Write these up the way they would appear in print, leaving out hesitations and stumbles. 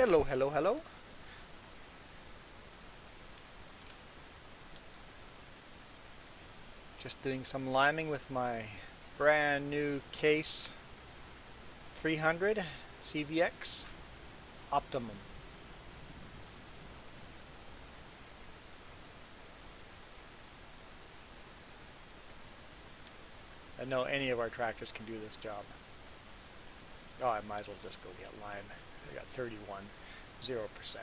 Hello, hello, hello. Just doing some liming with my brand new Case 300 CVX Optimum. I know any of our tractors can do this job. Oh, I might as well just go get lime. I got 31, 0%.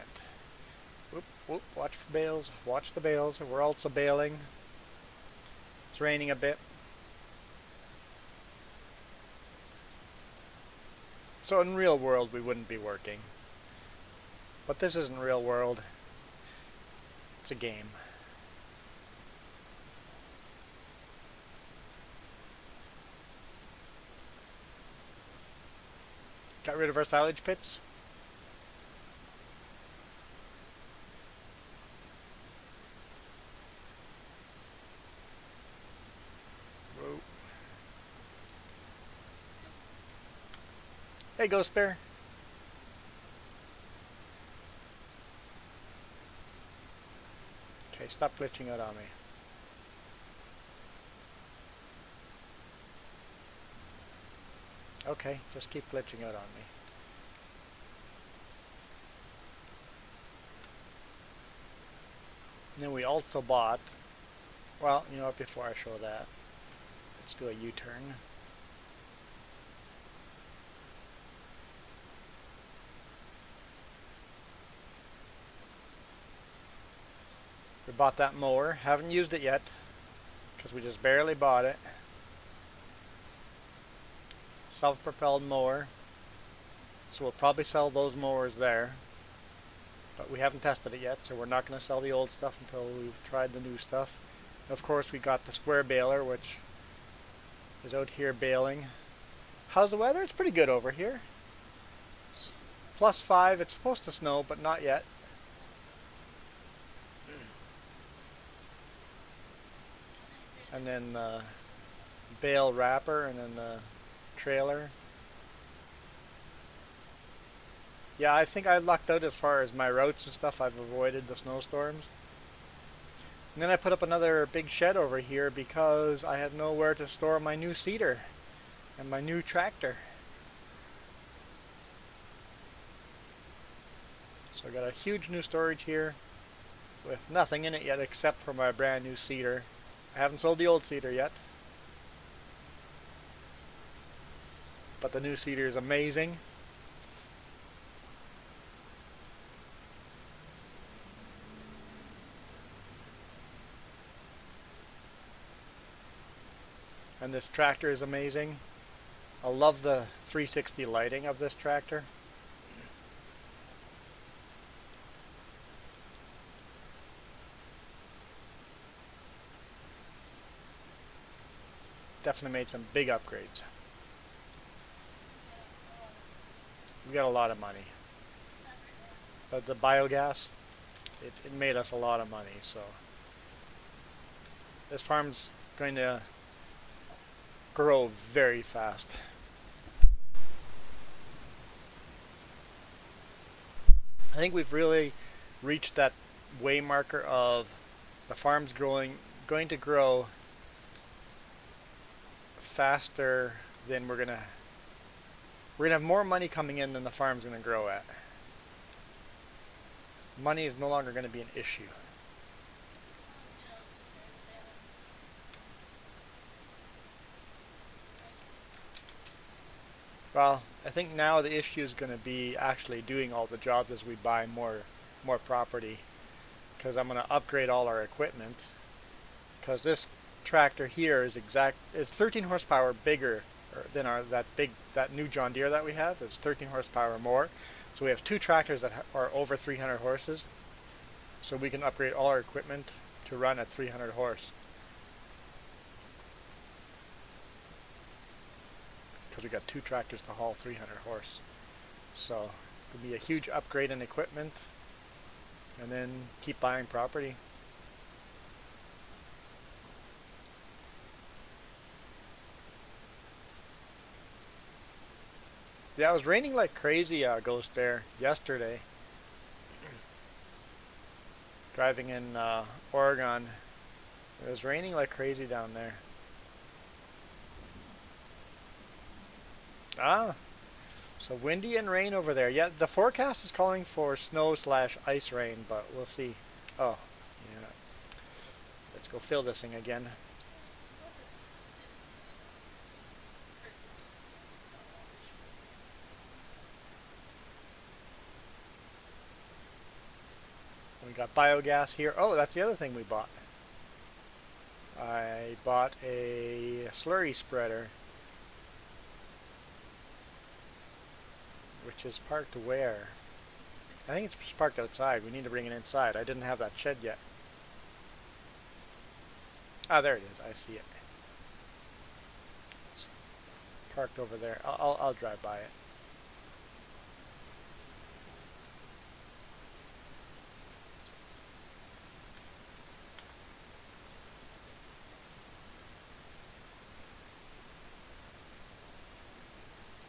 Whoop, whoop, watch for bales, watch the bales. We're also baling. It's raining a bit. So in real world we wouldn't be working. But this isn't real world. It's a game. Got rid of our silage pits. Whoa. Hey, Ghost Bear. Okay, stop glitching out on me. Okay, just keep glitching out on me. And then we also bought, well, you know what, before I show that, let's do a U-turn. We bought that mower, haven't used it yet, because we just barely bought it. Self-propelled mower, so we'll probably sell those mowers there. But we haven't tested it yet, so we're not going to sell the old stuff until we've tried the new stuff. Of course, we got the square baler, which is out here baling. How's the weather? It's pretty good over here. It's +5. It's supposed to snow, but not yet. And then the bale wrapper, and then the trailer. Yeah, I think I lucked out as far as my routes and stuff. I've avoided the snowstorms. And then I put up another big shed over here because I had nowhere to store my new seeder and my new tractor. So I got a huge new storage here with nothing in it yet except for my brand new seeder. I haven't sold the old seeder yet, but the new seeder is amazing. And this tractor is amazing. I love the 360 lighting of this tractor. Definitely made some big upgrades. We got a lot of money. But the biogas, it made us a lot of money. So this farm's going to grow very fast. I think we've really reached that way marker of the farm's going to grow faster than we're gonna have more money coming in than the farm's gonna grow at. Money is no longer going to be an issue. Well, I think now the issue is going to be actually doing all the jobs as we buy more property, because I'm going to upgrade all our equipment, because this tractor here is 13 horsepower bigger than that new John Deere that we have. It's 13 horsepower more. So we have two tractors that are over 300 horses. So we can upgrade all our equipment to run at 300 horse. Because we got two tractors to haul 300 horse. So it'll be a huge upgrade in equipment, and then keep buying property. Yeah, it was raining like crazy, Ghost Bear, yesterday. Driving in Oregon. It was raining like crazy down there. Ah, so windy and rain over there. Yeah, the forecast is calling for snow slash ice rain, but we'll see. Oh, yeah. Let's go fill this thing again. We got biogas here. Oh, that's the other thing we bought. I bought a slurry spreader, which is parked where? I think it's parked outside. We need to bring it inside. I didn't have that shed yet. Ah, there it is. I see it. It's parked over there. I'll drive by it.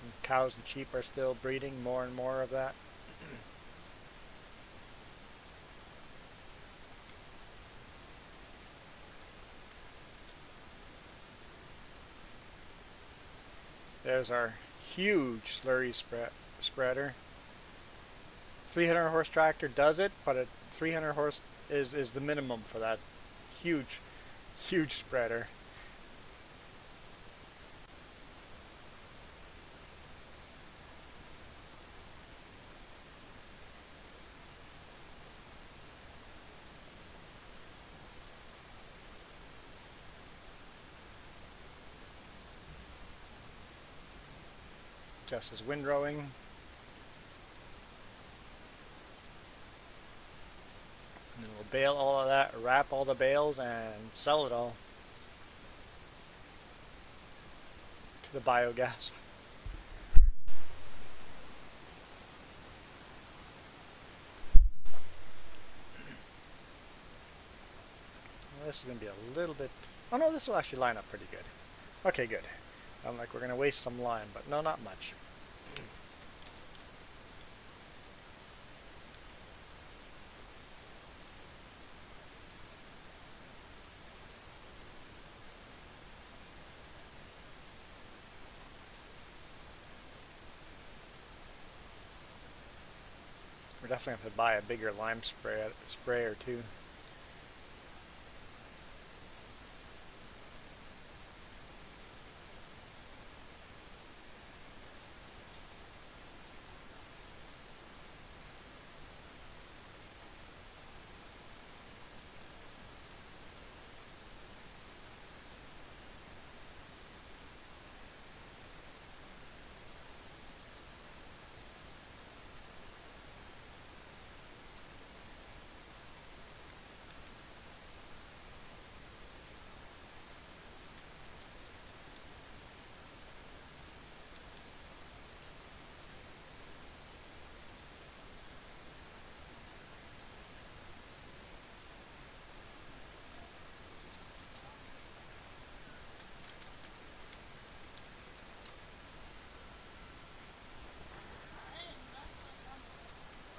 And cows and sheep are still breeding more and more of that. There's our huge slurry spreader. 300 horse tractor does it, but a 300 horse is the minimum for that huge spreader. Just as windrowing. And then we'll bale all of that, wrap all the bales, and sell it all to the biogas. Well, this is going to be a little bit... Oh no, this will actually line up pretty good. Okay, good. I'm like, we're going to waste some line, but no, not much. We're definitely have to buy a bigger lime sprayer too.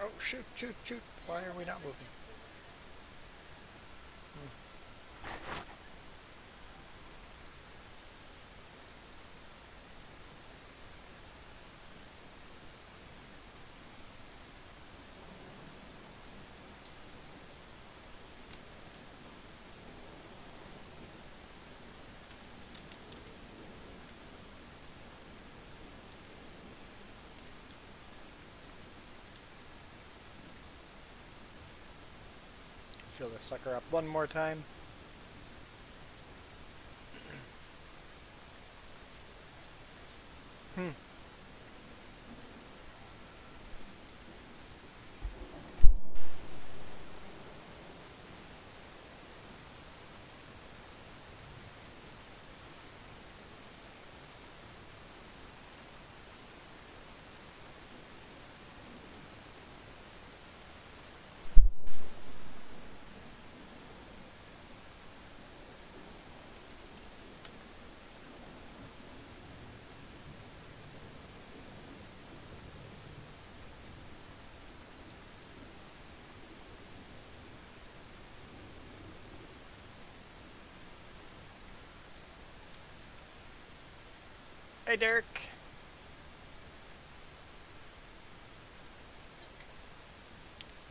Oh, shoot. Why are we not moving? Fill this sucker up one more time. Hey, Derek.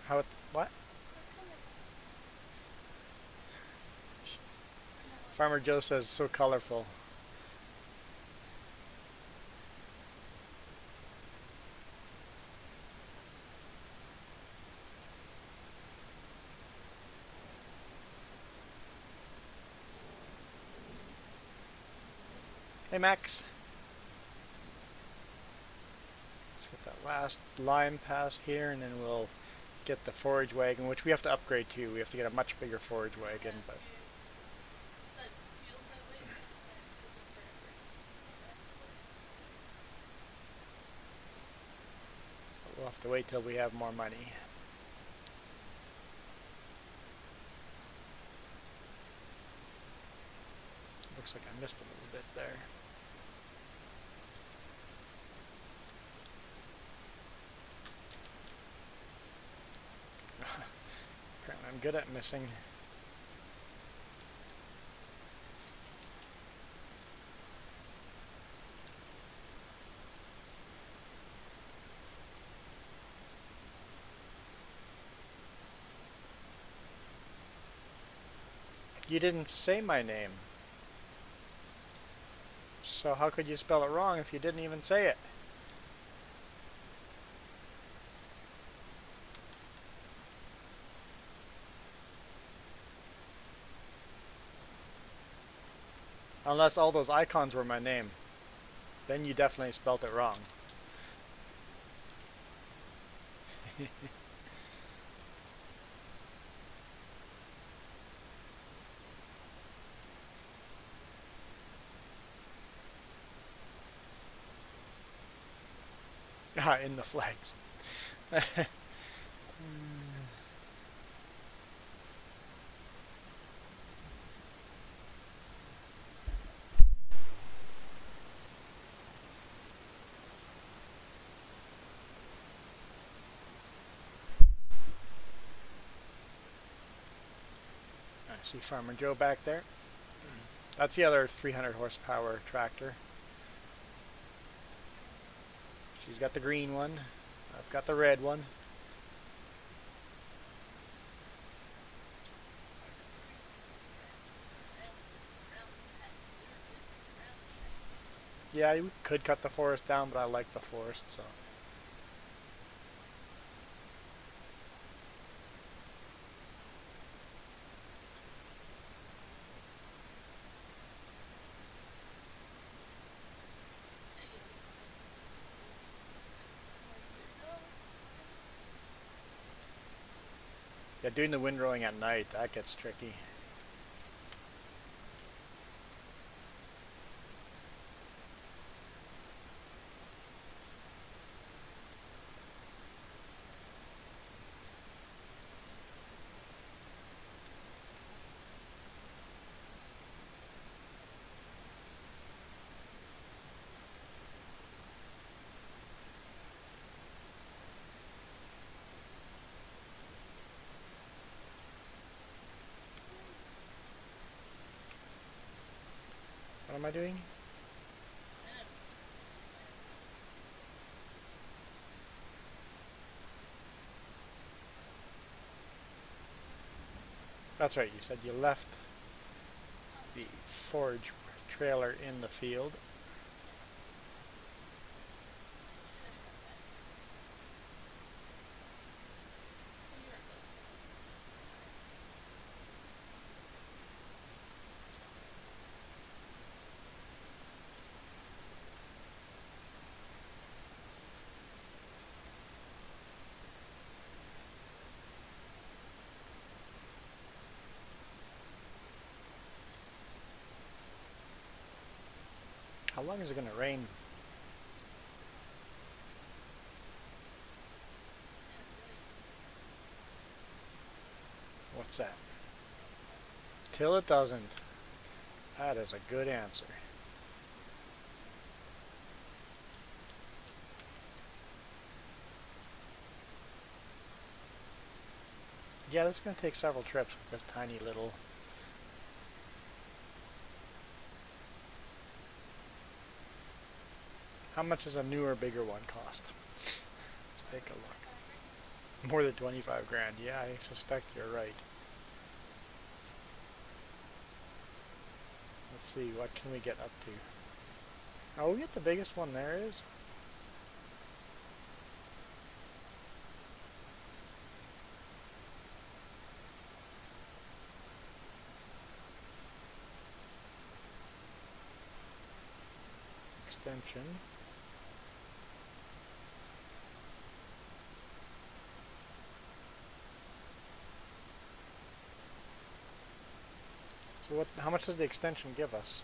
How it's what? Farmer Joe says so colorful. Hey, Max. Let's get that last line past here, and then we'll get the forage wagon, which we have to upgrade to. We have to get a much bigger forage wagon, but we'll have to wait till we have more money. Looks like I missed a little bit there. Apparently I'm good at missing. You didn't say my name. So how could you spell it wrong if you didn't even say it? Unless all those icons were my name. Then you definitely spelt it wrong. Ah, in the flags. I see Farmer Joe back there. That's the other 300 horsepower tractor. She's got the green one. I've got the red one. Yeah, you could cut the forest down, but I like the forest, so. Yeah, doing the windrowing at night, that gets tricky. What am I doing? That's right, you said you left the forage trailer in the field. How long is it going to rain? What's that? Till it doesn't. That is a good answer. Yeah, this is going to take several trips with this tiny little. How much does a newer, bigger one cost? Let's take a look. More than 25 grand. Yeah, I suspect you're right. Let's see, what can we get up to? Oh, we get the biggest one there is. Extension. So what? How much does the extension give us?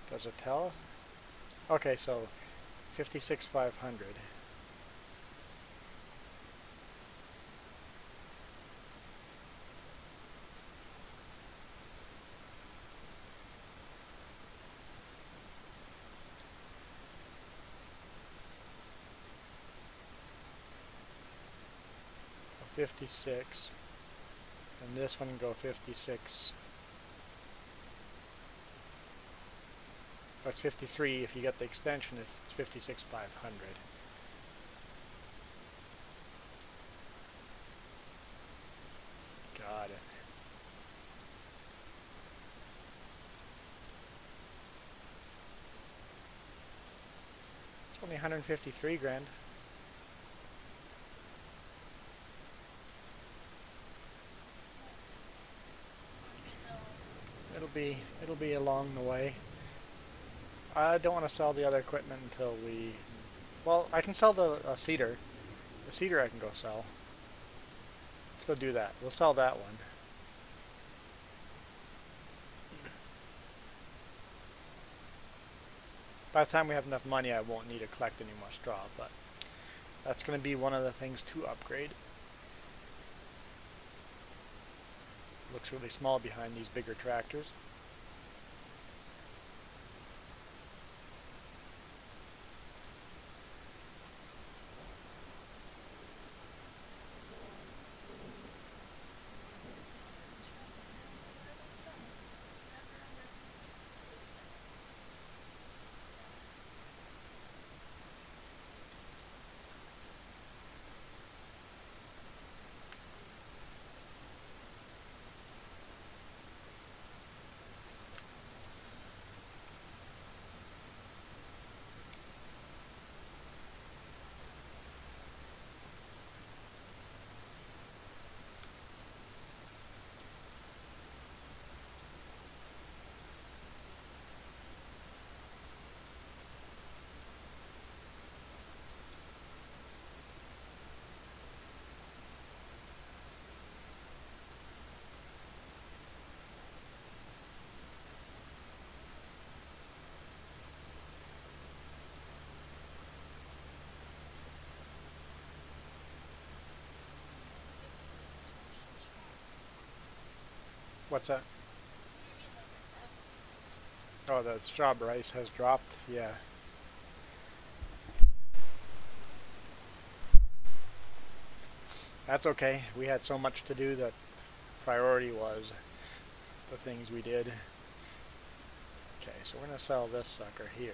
Does it tell? Okay, so 56,500. So 56, and this one go 56. Or it's 53 if you get the extension. It's 56,500. Got it. It's only 153 grand. It'll be along the way. I don't want to sell the other equipment until we... Well, I can sell the cedar. The cedar I can go sell. Let's go do that. We'll sell that one. By the time we have enough money, I won't need to collect any more straw, but that's going to be one of the things to upgrade. Looks really small behind these bigger tractors. What's that? Oh, the straw price has dropped. Yeah. That's okay. We had so much to do that priority was the things we did. Okay, so we're going to sell this sucker here.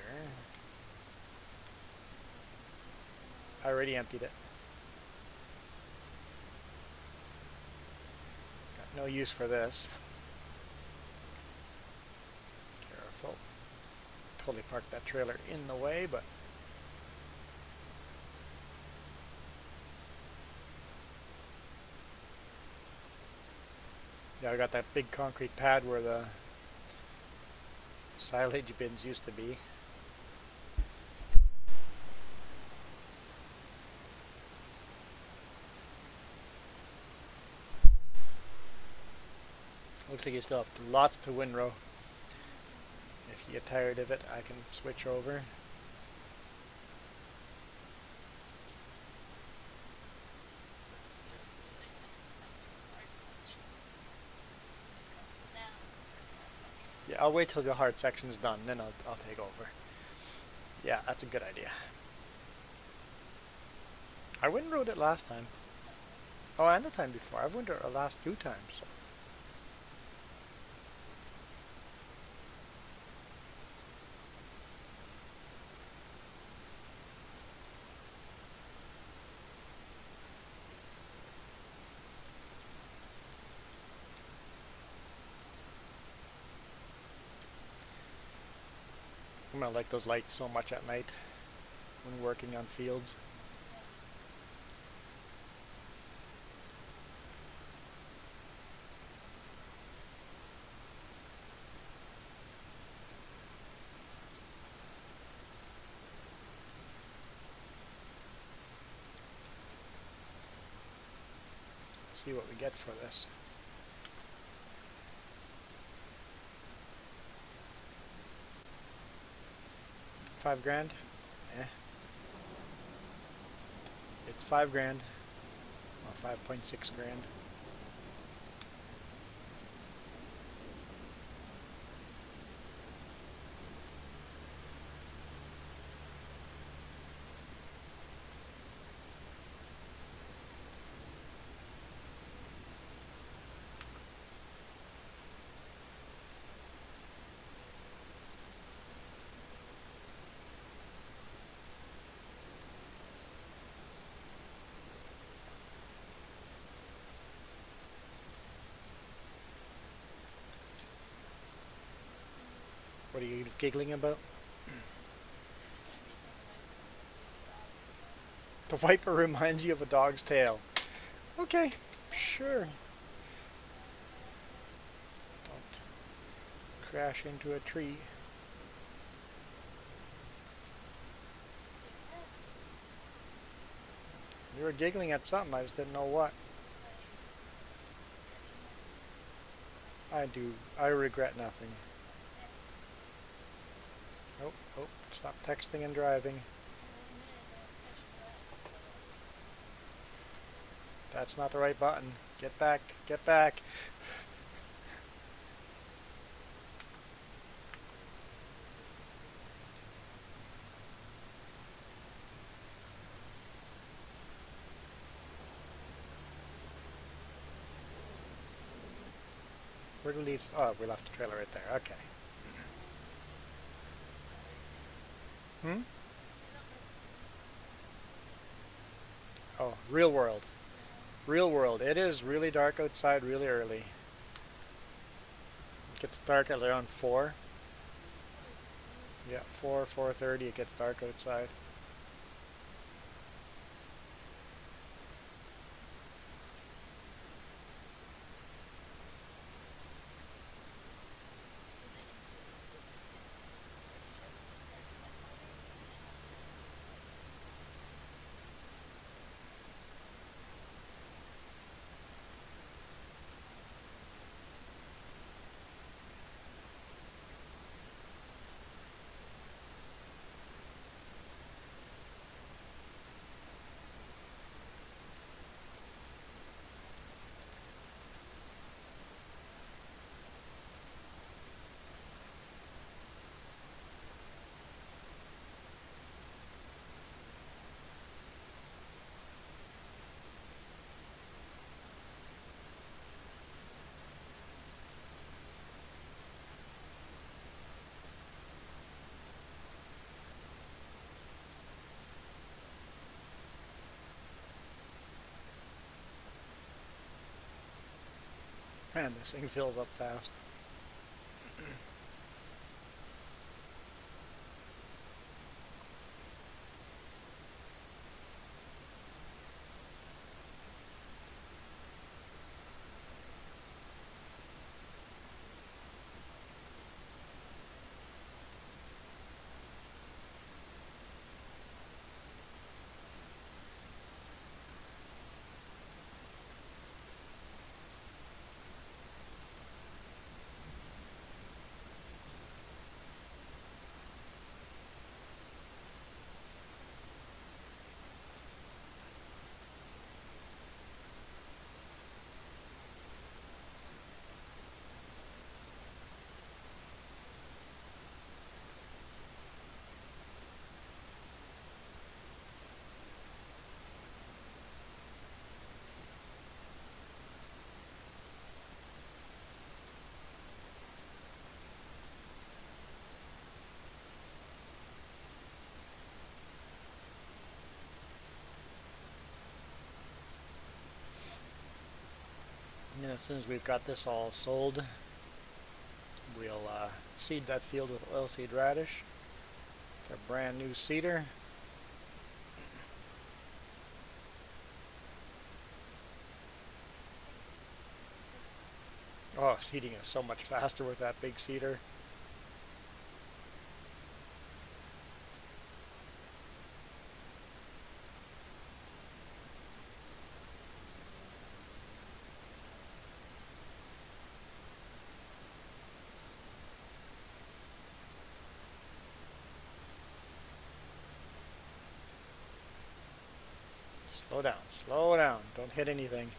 I already emptied it. Got no use for this. Careful. Totally parked that trailer in the way, but yeah, I got that big concrete pad where the silage bins used to be. Looks like you still have lots to windrow. If you get tired of it, I can switch over. Yeah, I'll wait till the hard section's done, then I'll take over. Yeah, that's a good idea. I windrowed it last time. Oh, and the time before. I've windrowed it the last 2 times. come, I like those lights so much at night when working on fields. Let's see what we get for this. $5,000? Eh. It's $5,000. Or 5.6 grand. What are you giggling about? The wiper reminds you of a dog's tail. Okay, sure. Don't crash into a tree. You were giggling at something, I just didn't know what. I regret nothing. Oh, stop texting and driving. That's not the right button. Get back, get back. Where did we leave? Oh, we left the trailer right there. Okay. Hmm? Oh, real world. Real world. It is really dark outside really early. It gets dark at around 4. Yeah, 4:30 it gets dark outside. Man, this thing fills up fast. And as soon as we've got this all sold, we'll seed that field with oilseed radish. It's a brand new seeder. Oh, seeding is so much faster with that big seeder. Slow down, slow down. Don't hit anything.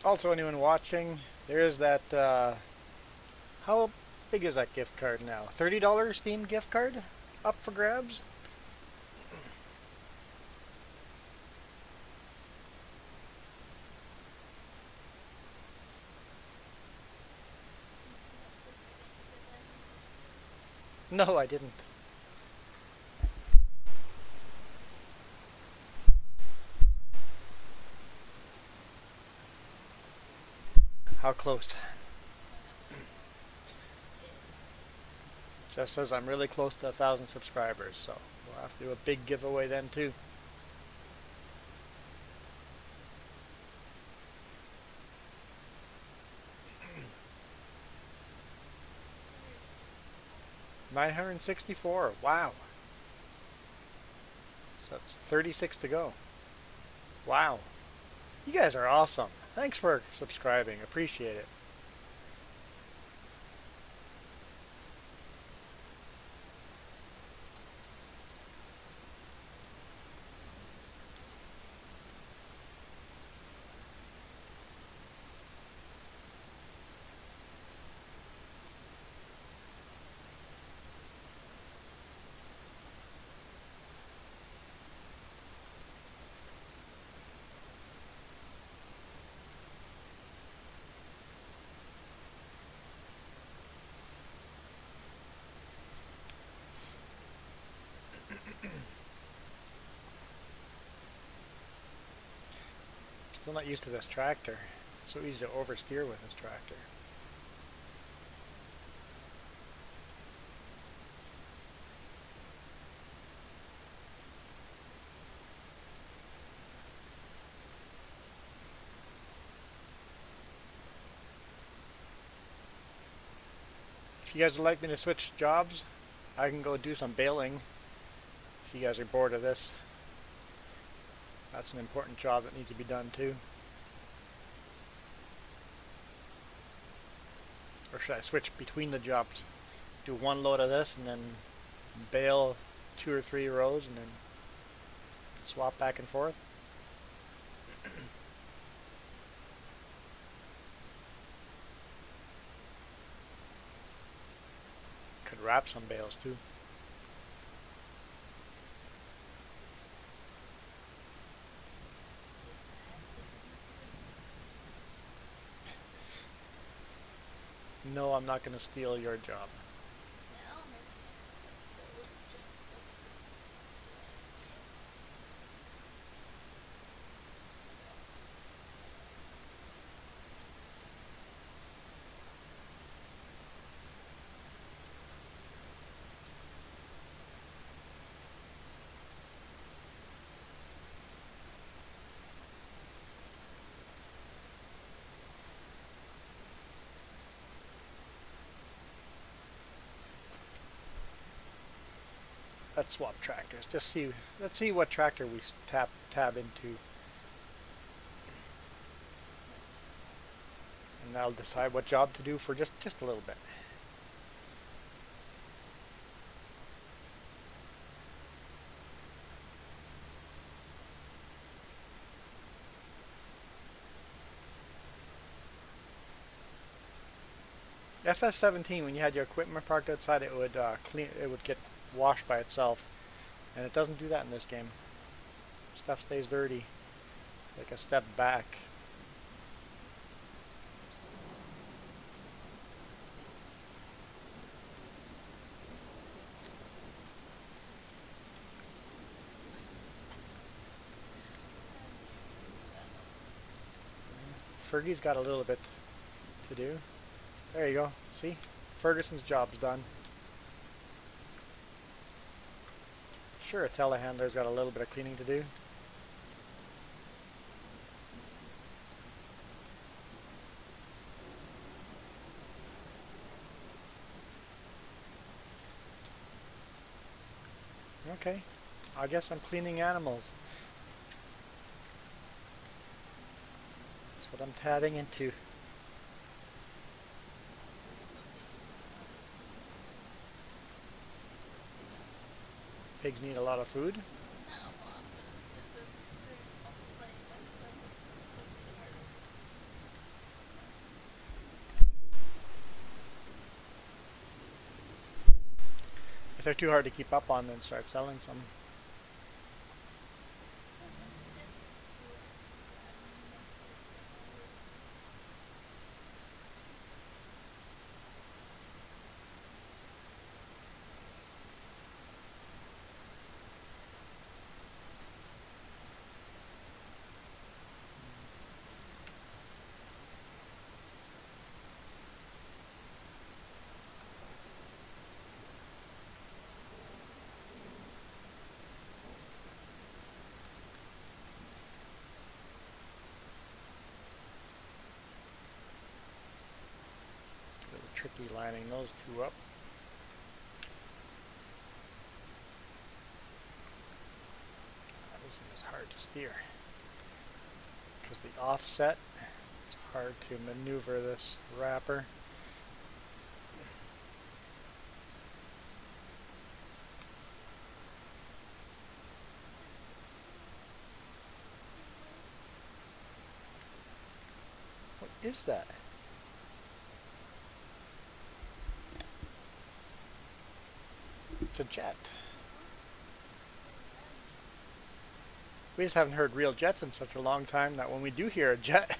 Also, anyone watching, there is that, how big is that gift card now? $30 Steam gift card up for grabs? No, I didn't. How close? Just says I'm really close to 1,000 subscribers, so we'll have to do a big giveaway then too. $964. Wow. So that's 36 to go. Wow. You guys are awesome. Thanks for subscribing. Appreciate it. Still not used to this tractor. It's so easy to oversteer with this tractor. If you guys would like me to switch jobs, I can go do some baling. If you guys are bored of this, that's an important job that needs to be done too. Or should I switch between the jobs? Do one load of this and then bale 2 or 3 rows and then swap back and forth? Could wrap some bales too. No, I'm not going to steal your job. Let's swap tractors. Let's see what tractor we tab into. And I'll decide what job to do for just a little bit. FS17, when you had your equipment parked outside, it would it would get washed by itself, and it doesn't do that in this game. Stuff stays dirty, like a step back. Fergie's got a little bit to do. There you go. See? Ferguson's job's done. Sure, a telehandler's got a little bit of cleaning to do. Okay, I guess I'm cleaning animals. That's what I'm tadding into. Pigs need a lot of food. If they're too hard to keep up on, then start selling some. Tricky lining those two up. This one is hard to steer because the offset, it's hard to maneuver this wrapper. What is that? It's a jet. We just haven't heard real jets in such a long time that when we do hear a jet,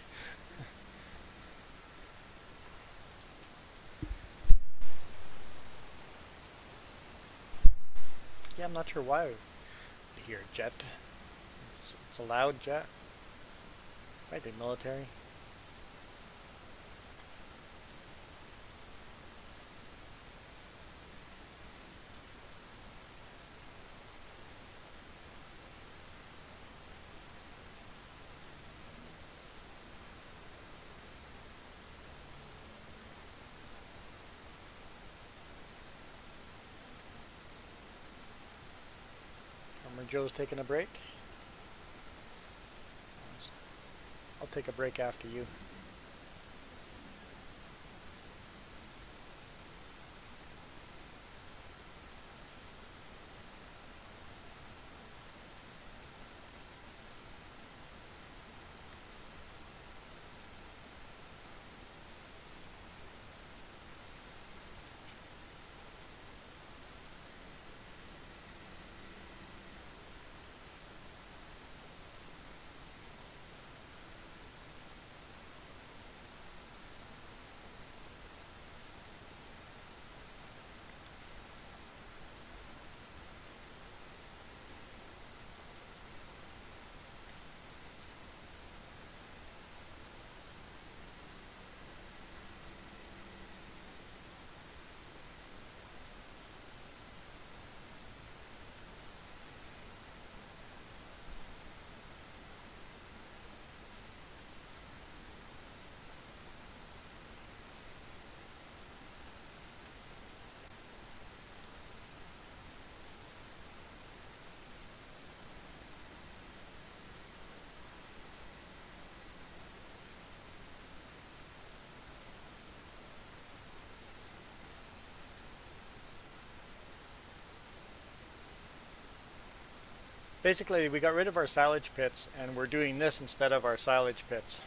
yeah, I'm not sure why we hear a jet. It's a loud jet. Might be military. Joe's taking a break. I'll take a break after you. Basically, we got rid of our silage pits, and we're doing this instead of our silage pits.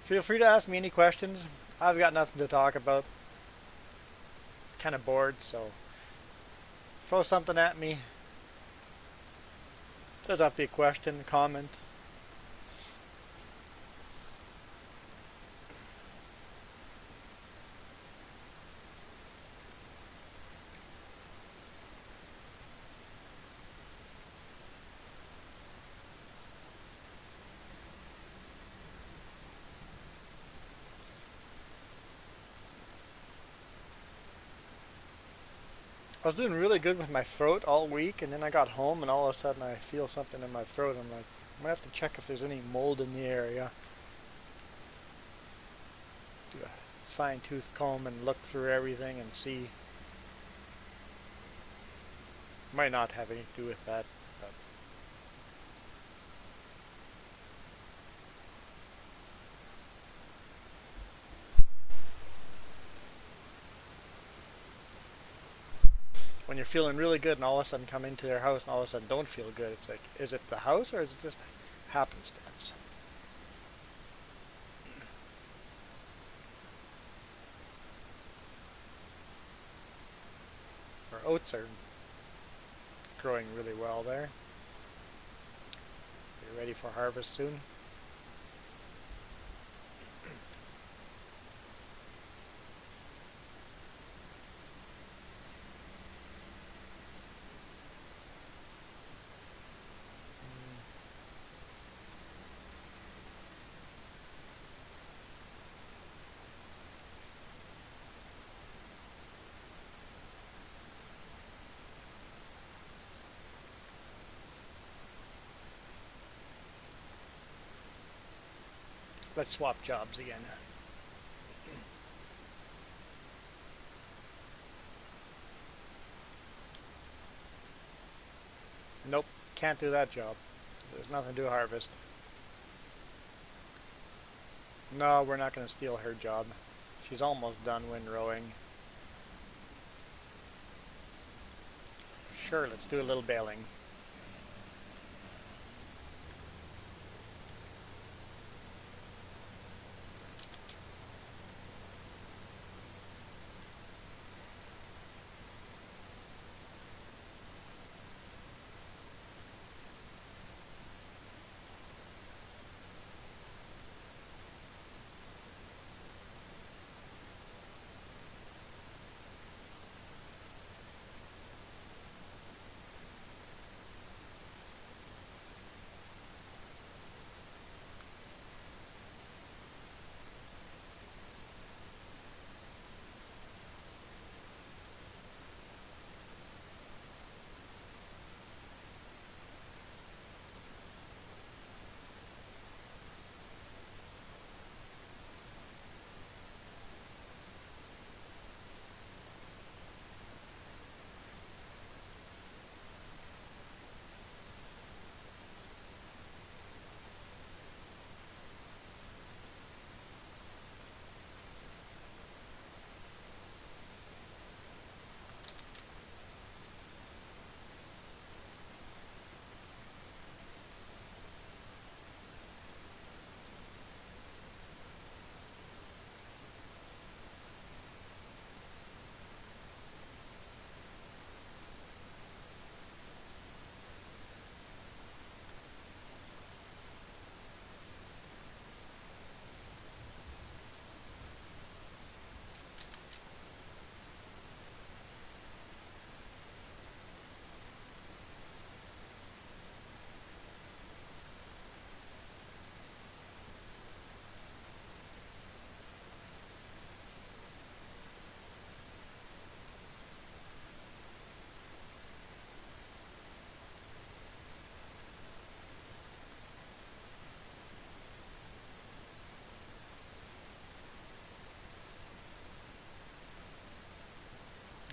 Feel free to ask me any questions. I've got nothing to talk about. Kind of bored, so throw something at me. Doesn't have to be a question, comment. I was doing really good with my throat all week, and then I got home and all of a sudden I feel something in my throat. I'm like, I'm gonna have to check if there's any mold in the area. Do a fine tooth comb and look through everything and see. Might not have anything to do with that, but when you're feeling really good and all of a sudden come into their house and all of a sudden don't feel good, it's like, is it the house or is it just happenstance? Our oats are growing really well there. Be ready for harvest soon. Let's swap jobs again. Nope, can't do that job. There's nothing to harvest. No, we're not going to steal her job. She's almost done windrowing. Sure, let's do a little baling.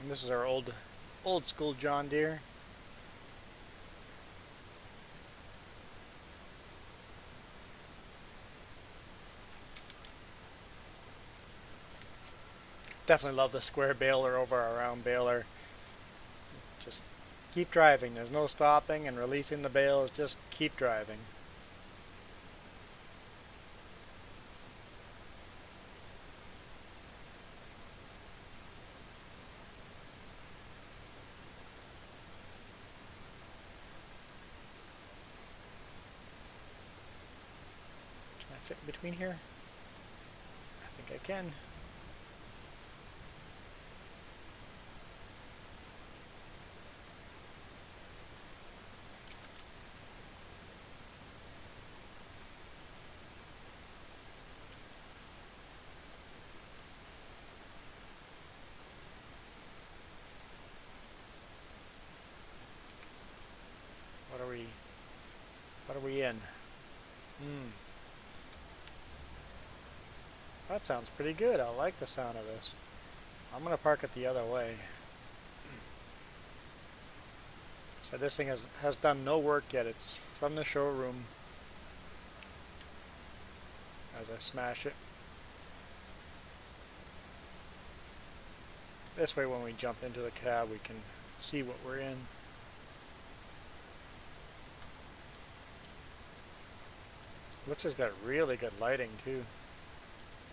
And this is our old school John Deere. Definitely love the square baler over our round baler. Just keep driving. There's no stopping and releasing the bales. Just keep driving. Can I fit in between here? I think I can. What are we in? That sounds pretty good. I like the sound of this. I'm going to park it the other way. So this thing has done no work yet. It's from the showroom. As I smash it. This way when we jump into the cab we can see what we're in. Looks like it's got really good lighting too.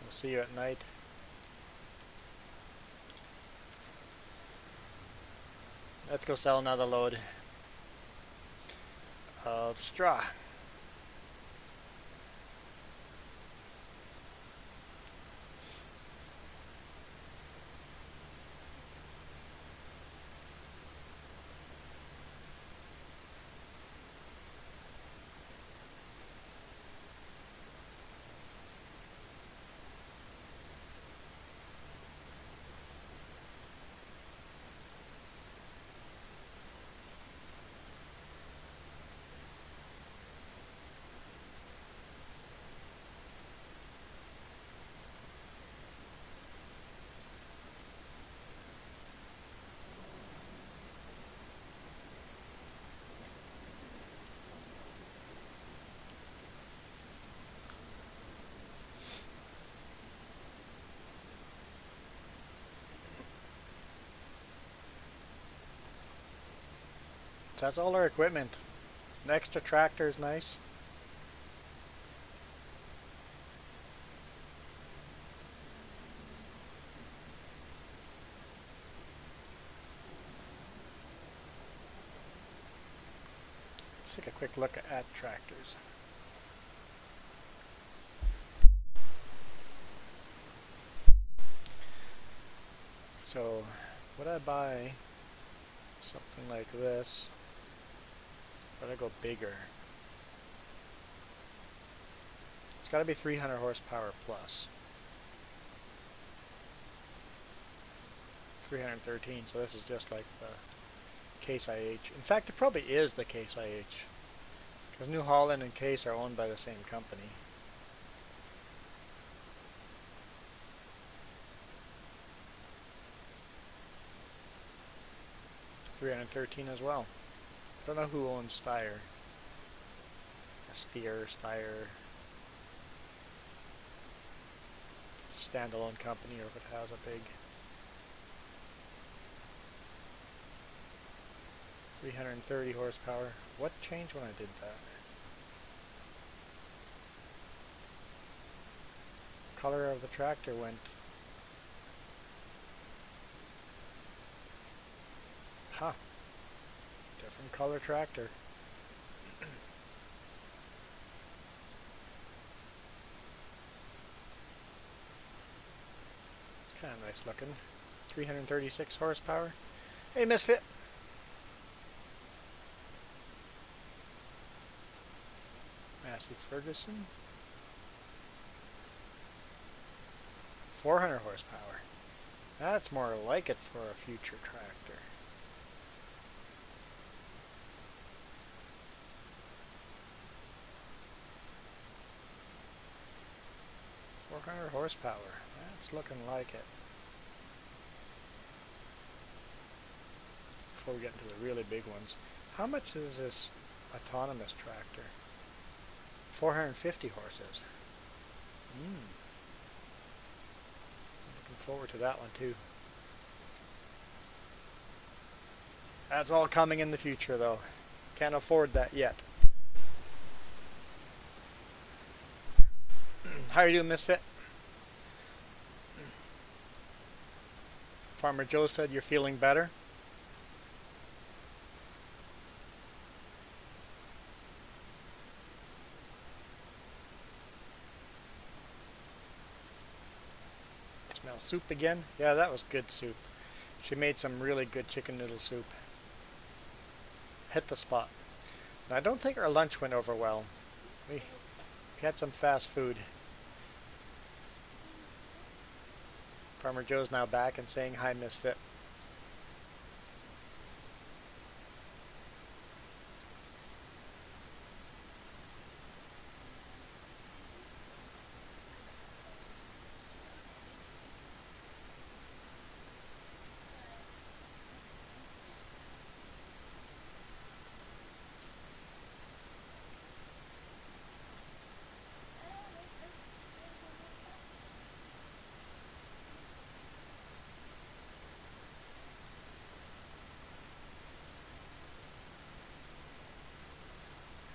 We'll see you at night. Let's go sell another load of straw. So that's all our equipment. An extra tractor is nice. Let's take a quick look at tractors. So, would I buy something like this? Would I go bigger? It's got to be 300 horsepower plus. 313, so this is just like the Case IH. In fact, it probably is the Case IH. Because New Holland and Case are owned by the same company. $313 as well. Don't know who owns Steyr. Or Steyr. Standalone company, or if it has a big 330 horsepower. What changed when I did that? Color of the tractor went. Huh. Different color tractor. It's kind of nice looking. 336 horsepower. Hey, Misfit. Massey Ferguson. 400 horsepower. That's more like it for a future tractor. Horsepower. That's looking like it. Before we get into the really big ones, how much is this autonomous tractor? 450 horses. Looking forward to that one too. That's all coming in the future though. Can't afford that yet. How are you doing, Misfit? Farmer Joe said you're feeling better. Smell soup again? Yeah, that was good soup. She made some really good chicken noodle soup. Hit the spot. And I don't think our lunch went over well. We had some fast food. Farmer Joe's now back and saying hi, Misfit.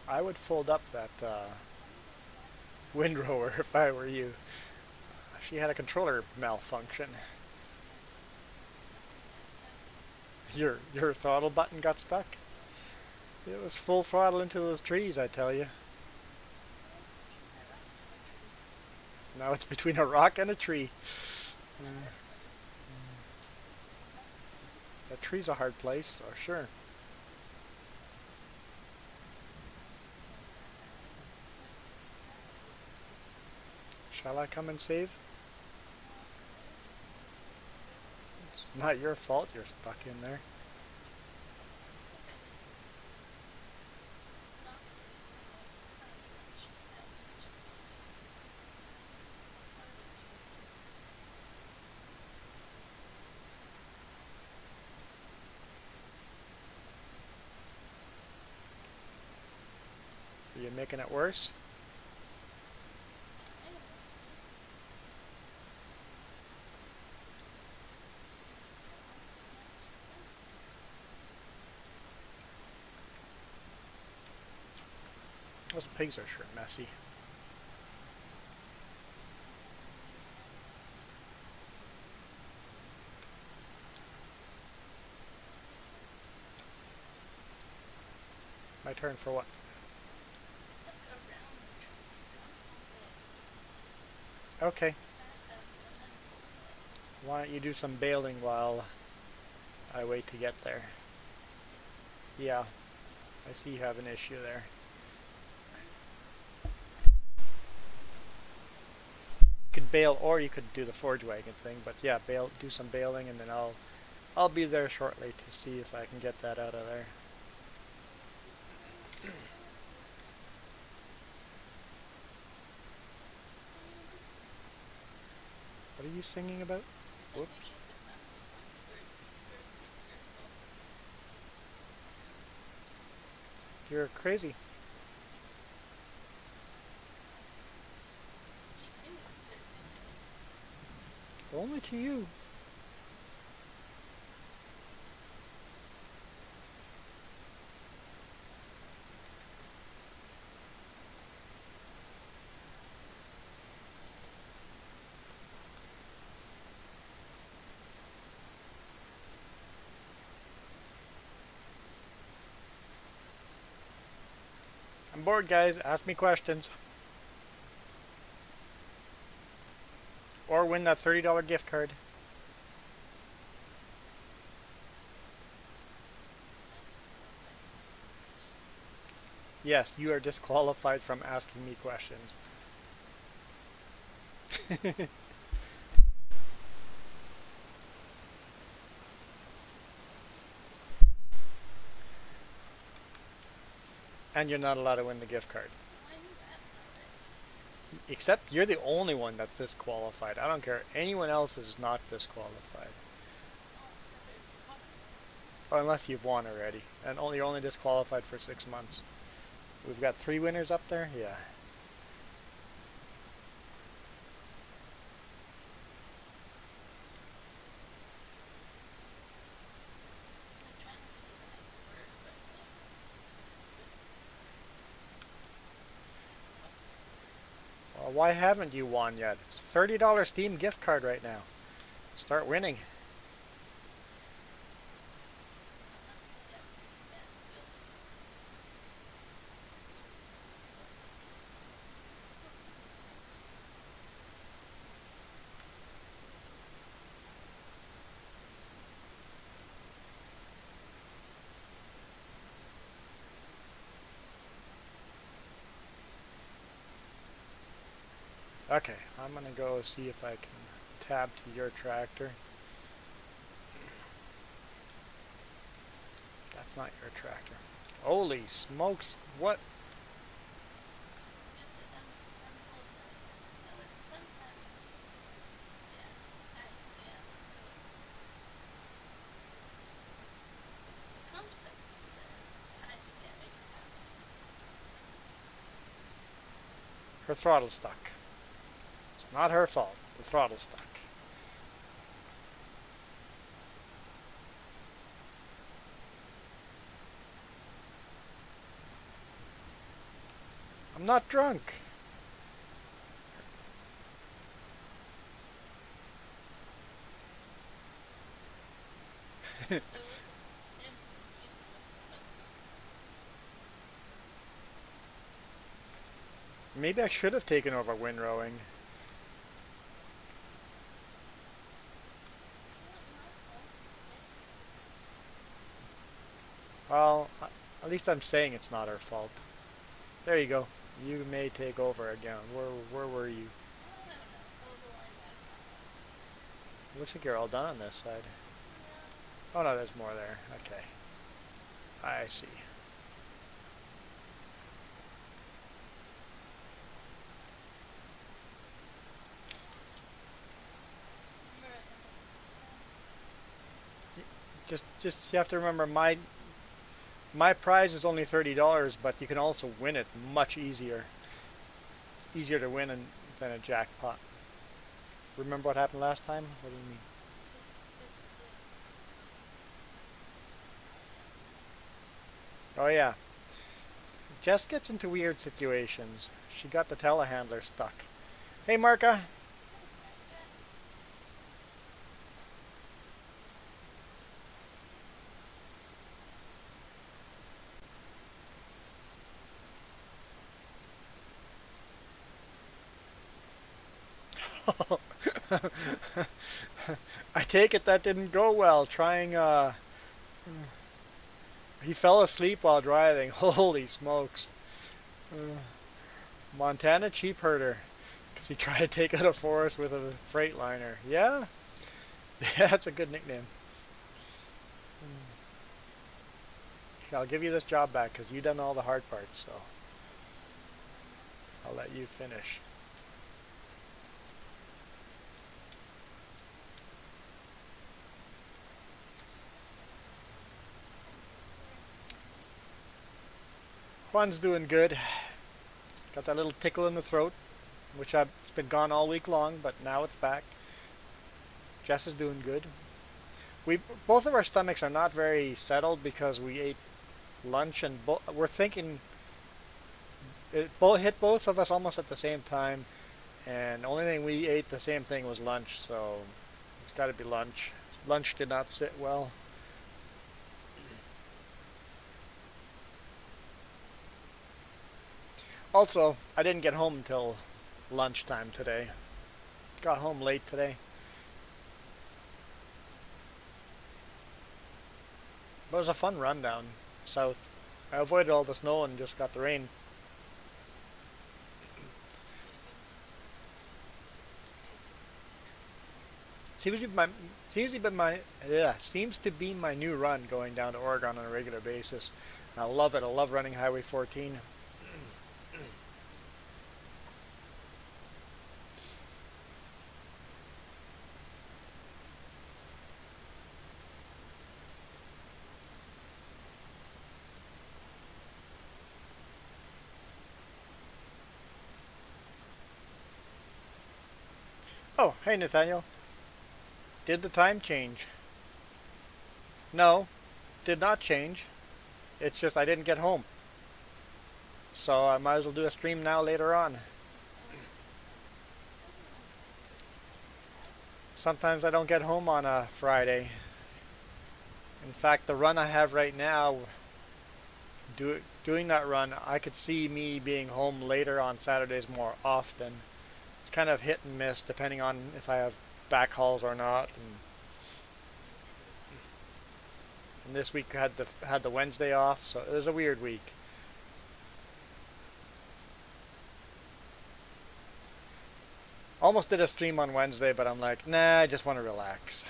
I would fold up that windrower if I were you. She had a controller malfunction. Your throttle button got stuck? It was full throttle into those trees, I tell you. Now it's between a rock and a tree. That tree's a hard place, so sure. Shall I come and save? It's not your fault you're stuck in there. Are you making it worse? Those pigs are sure messy. My turn for what? Okay. Why don't you do some baling while I wait to get there? Yeah, I see you have an issue there. You could bale, or you could do the forge wagon thing, but yeah, do some baling, and then I'll be there shortly to see if I can get that out of there. What are you singing about? Whoops. You're crazy. Only to you. I'm bored, guys. Ask me questions. Or win that $30 gift card. Yes, you are disqualified from asking me questions. And you're not allowed to win the gift card. Except you're the only one that's disqualified. I don't care. Anyone else is not disqualified. Oh, unless you've won already. And you're only disqualified for 6 months. We've got 3 winners up there? Yeah. Well, why haven't you won yet? It's a $30 Steam gift card right now. Start winning. Okay, I'm gonna go see if I can tab to your tractor. That's not your tractor. Holy smokes, what? Her throttle's stuck. It's not her fault. The throttle's stuck. I'm not drunk. Maybe I should have taken over windrowing. Well, at least I'm saying it's not our fault. There you go. You may take over again. Where were you? It looks like you're all done on this side. Oh no, there's more there. Okay. I see. Just you have to remember my prize is only $30, but you can also win it much easier. It's easier to win than a jackpot. Remember what happened last time? What do you mean? Oh yeah. Jess gets into weird situations. She got the telehandler stuck. Hey Marka. I take it that didn't go well. He fell asleep while driving. Holy smokes. Uh, Montana cheap herder. Because he tried to take out a forest with a Freightliner. Yeah? Yeah, that's a good nickname. I'll give you this job back because you done all the hard parts, so I'll let you finish. Juan's doing good. Got that little tickle in the throat, which I've been gone all week long, but now it's back. Jess is doing good. We both of our stomachs are not very settled because we ate lunch and we're thinking it hit both of us almost at the same time, and the only thing we ate the same thing was lunch, so it's got to be lunch. Lunch did not sit well. Also, I didn't get home until lunchtime today. Got home late today. But it was a fun run down south. I avoided all the snow and just got the rain. Seems to be my seems to be my seems to be my new run going down to Oregon on a regular basis. I love it. I love running Highway 14. Oh, hey Nathaniel. Did the time change? No, did not change. It's just I didn't get home. So I might as well do a stream now later on. Sometimes I don't get home on a Friday. In fact, the run I have right now, doing that run, I could see me being home later on Saturdays more often. It's kind of hit and miss depending on if I have back hauls or not. And this week I had the Wednesday off, so it was a weird week. Almost did a stream on Wednesday, but I'm like, nah, I just want to relax.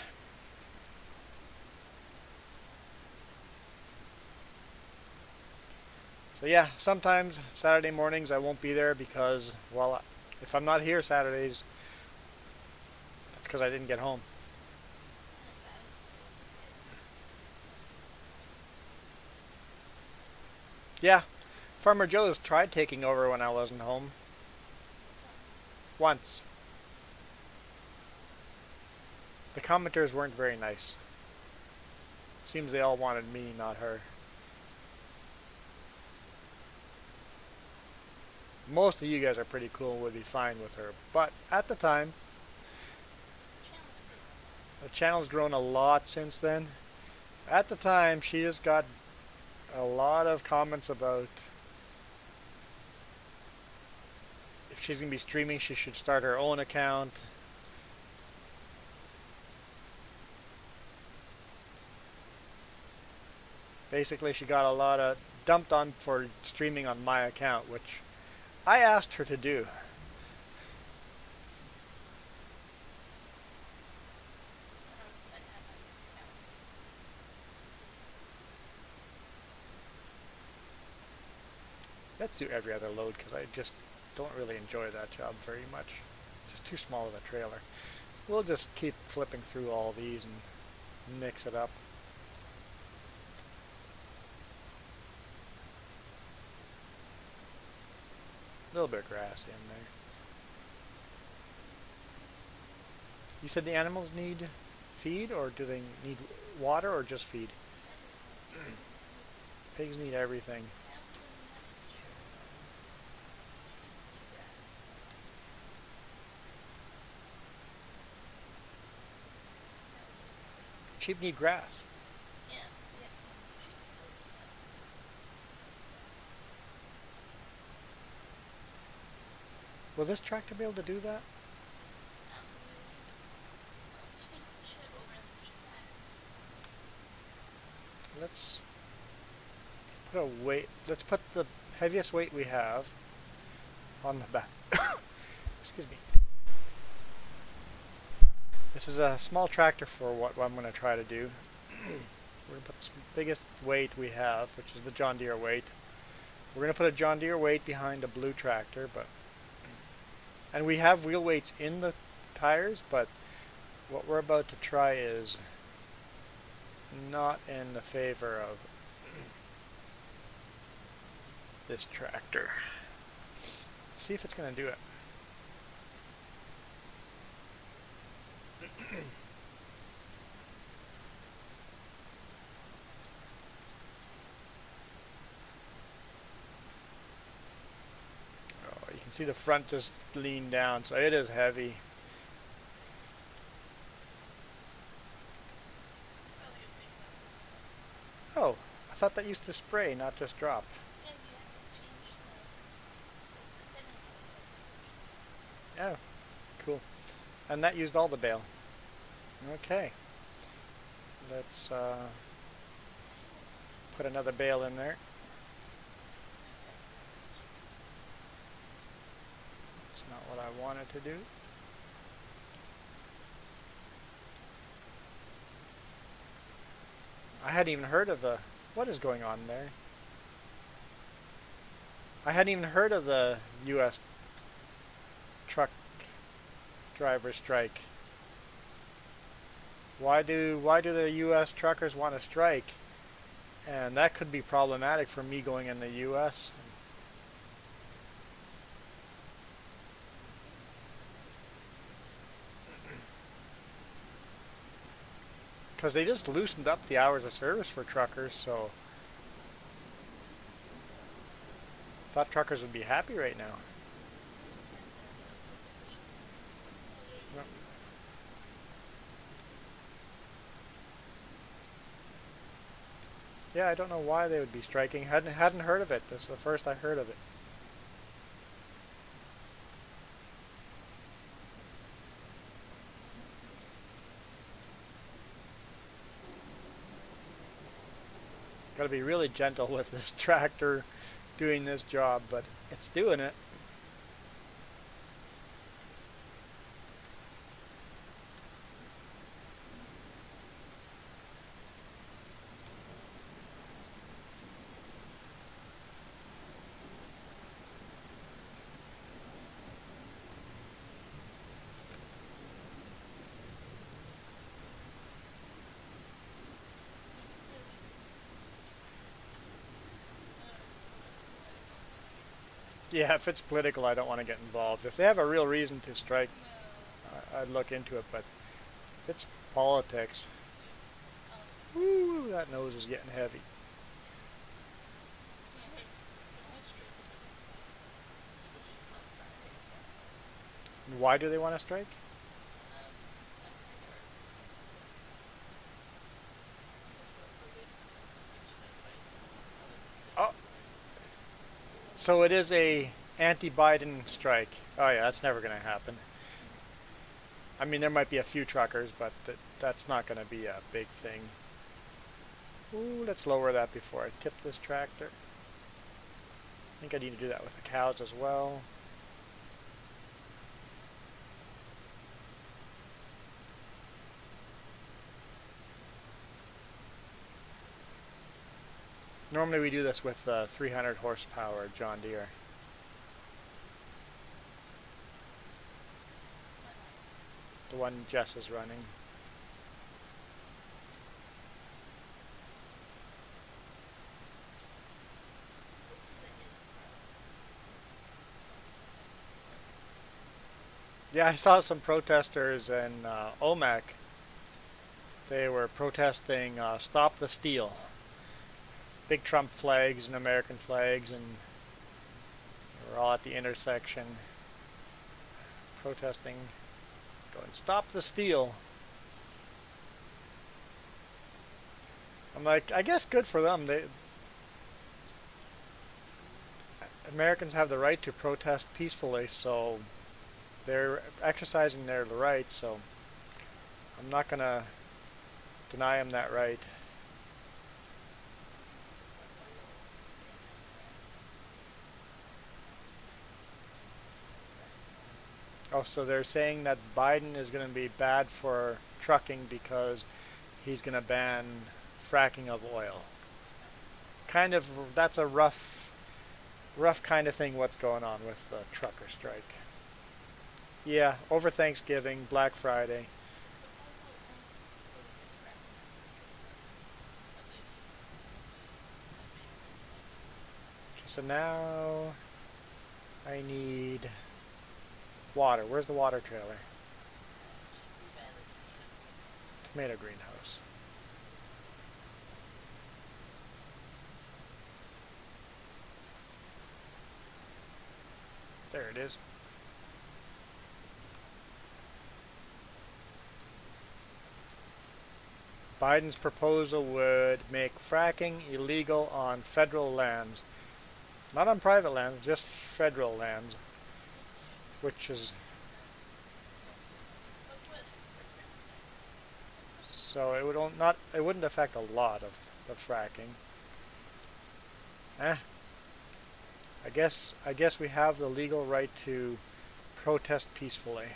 So yeah, sometimes Saturday mornings I won't be there because, well, if I'm not here Saturdays, that's because I didn't get home. Yeah, Farmer Joe's tried taking over when I wasn't home. Once. The commenters weren't very nice. Seems they all wanted me, not her. most of you guys are pretty cool and would be fine with her. But at the time, the channel's grown a lot since then. At the time, she just got a lot of comments about if she's going to be streaming, she should start her own account. Basically, she got a lot of dumped on for streaming on my account, which I asked her to do. Let's do every other load because I just don't really enjoy that job very much. Just too small of a trailer. We'll just keep flipping through all these and mix it up. A little bit of grass in there. You said the animals need feed, or do they need water, or just feed? Pigs need everything. Sheep need grass. Will this tractor be able to do that? Let's put a weight. Let's put the heaviest weight we have on the back. Excuse me. This is a small tractor for what I'm going to try to do. We're going to put the biggest weight we have, which is the John Deere weight. We're going to put a John Deere weight behind a blue tractor, and we have wheel weights in the tires, but what we're about to try is not in the favor of this tractor. Let's see if it's going to do it. Oh, you can see the front just lean down, so it is heavy. Oh, I thought that used to spray, not just drop. Oh, cool. And that used all the bale. Okay. Let's put another bale in there. That's not what I wanted to do. I hadn't even heard of the... What is going on there? I hadn't even heard of the U.S. truck driver strike. Why do the U.S. truckers want to strike? And that could be problematic for me going in the U.S. Because they just loosened up the hours of service for truckers, so I thought truckers would be happy right now. Yeah, I don't know why they would be striking. Hadn't heard of it. This is the first I heard of it. Got to be really gentle with this tractor doing this job, but it's doing it. Yeah, if it's political, I don't want to get involved. If they have a real reason to strike, I'd look into it, but it's politics. Woo, that nose is getting heavy. Why do they want to strike? Oh, so it is a anti-Biden strike. Oh yeah, that's never going to happen. I mean, there might be a few truckers, but that's not going to be a big thing. Ooh, let's lower that before I tip this tractor. I think I need to do that with the cows as well. Normally we do this with 300 horsepower John Deere. The one Jess is running. Yeah, I saw some protesters in Omak. They were protesting Stop the Steal. Big Trump flags and American flags, and we're all at the intersection protesting, going, Stop the Steal. I'm like, I guess good for them. Americans have the right to protest peacefully, so they're exercising their right, so I'm not going to deny them that right. Oh, so they're saying that Biden is going to be bad for trucking because he's going to ban fracking of oil. Kind of, that's a rough kind of thing what's going on with the trucker strike. Yeah, over Thanksgiving, Black Friday. Okay, so now I need water. Where's the water trailer? Tomato greenhouse. There it is. Biden's proposal would make fracking illegal on federal lands. Not on private lands, just federal lands. Which is... So it wouldn't affect a lot of the fracking. Eh, I guess we have the legal right to protest peacefully.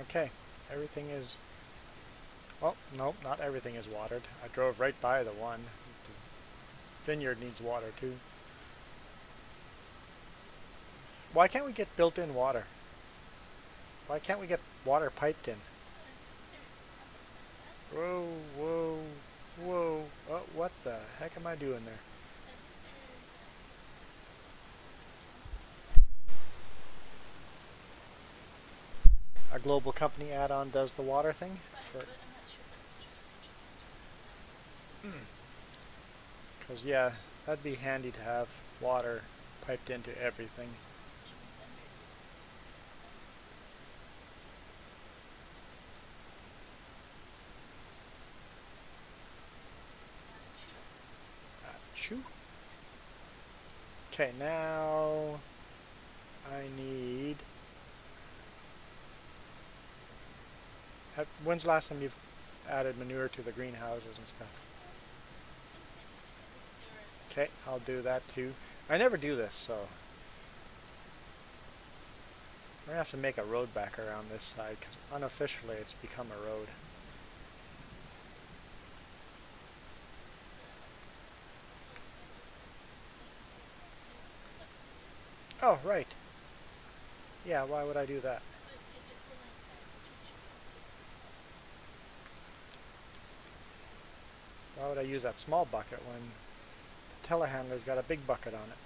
Okay, everything is... Oh, nope, not everything is watered. I drove right by the one. The vineyard needs water too. Why can't we get built-in water? Why can't we get water piped in? Whoa, whoa, whoa. Oh, what the heck am I doing there? A global company add-on does the water thing? Because, yeah, that'd be handy to have water piped into everything. Achoo. Okay, now I need... When's the last time you've added manure to the greenhouses and stuff? Okay, I'll do that too. I never do this, so We're gonna have to make a road back around this side because unofficially it's become a road. Oh, right. Yeah, why would I do that? Why would I use that small bucket when the telehandler's got a big bucket on it?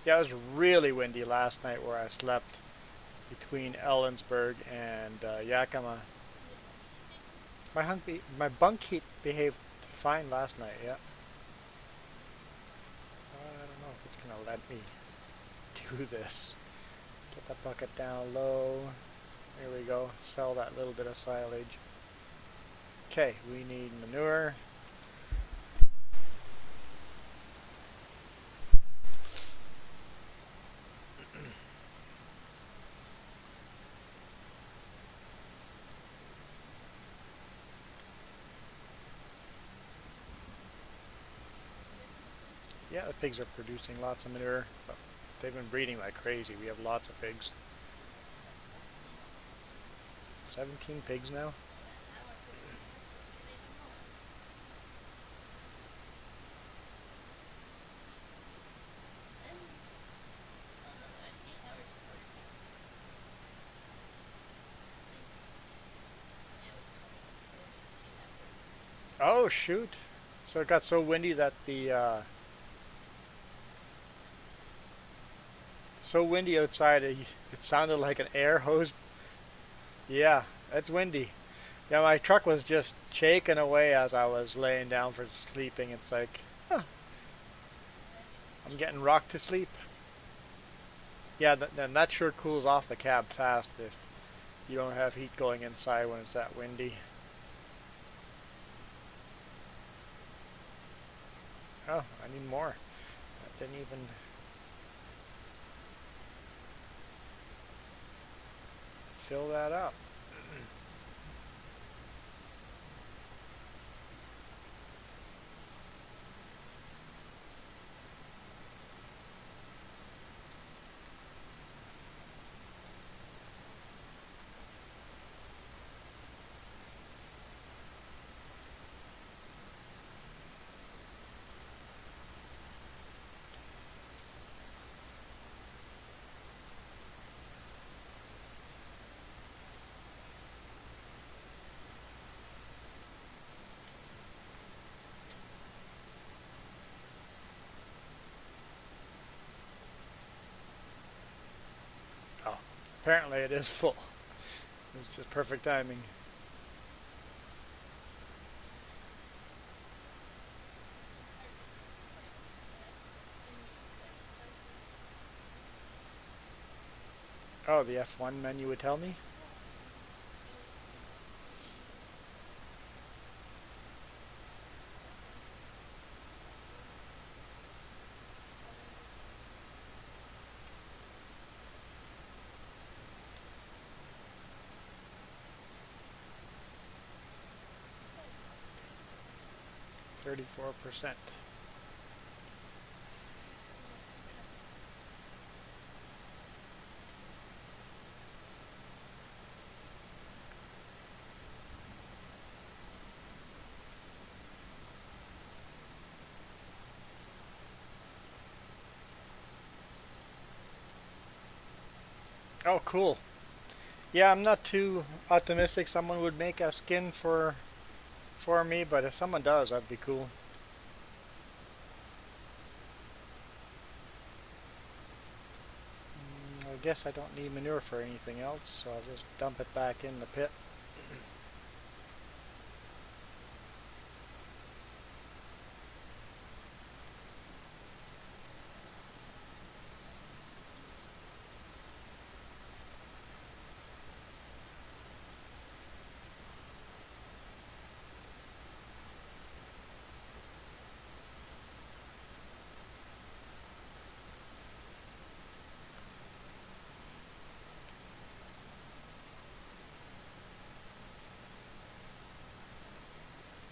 Yeah, it was really windy last night where I slept between Ellensburg and Yakima. My bunk heat behaved fine last night, yeah. I don't know if it's going to let me do this. Get the bucket down low. There we go. Sell that little bit of silage. Okay, we need manure. Yeah, the pigs are producing lots of manure, but they've been breeding like crazy. We have lots of pigs. 17 pigs now? Oh, shoot. So it got so windy that so windy outside it sounded like an air hose. Yeah, it's windy. Yeah, my truck was just shaking away as I was laying down for sleeping. It's like, huh, I'm getting rocked to sleep. Yeah, then that sure cools off the cab fast if you don't have heat going inside when it's that windy. Oh, I need more. That didn't even... fill that up. Oh, apparently it is full. It's just perfect timing. Oh, the F1 menu would tell me? 34%. Oh, cool. Yeah, I'm not too optimistic someone would make a skin for me, but if someone does, that'd be cool. I guess I don't need manure for anything else, so I'll just dump it back in the pit.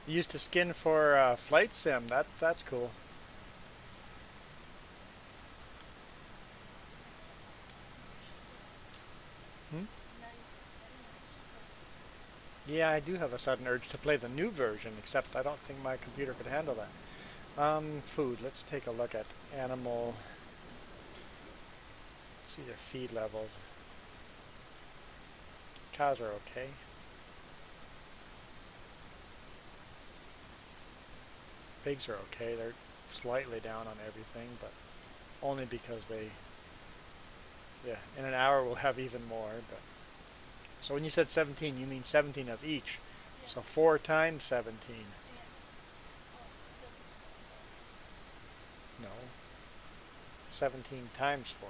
Used to skin for flight sim. That's cool. Hmm? Yeah, I do have a sudden urge to play the new version, except I don't think my computer could handle that. Food. Let's take a look at animal. Let's see their feed levels. Cows are okay. Pigs are okay. They're slightly down on everything, but only because they, yeah, in an hour we'll have even more. But so when you said 17, you mean 17 of each. Yeah. So 4 times 17. Yeah. No. 17 times 4.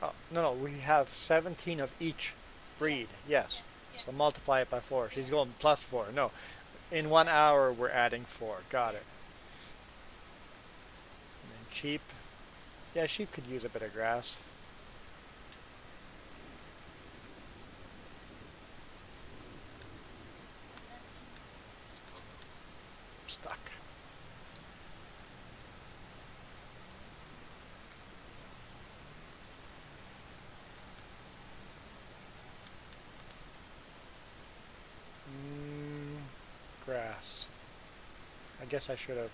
Oh, no, no, we have 17 of each breed. Yes. So multiply it by 4. She's going plus 4. No. In 1 hour, we're adding 4. Got it. And then sheep. Yeah, sheep could use a bit of grass. Stuck. Grass. I guess I should have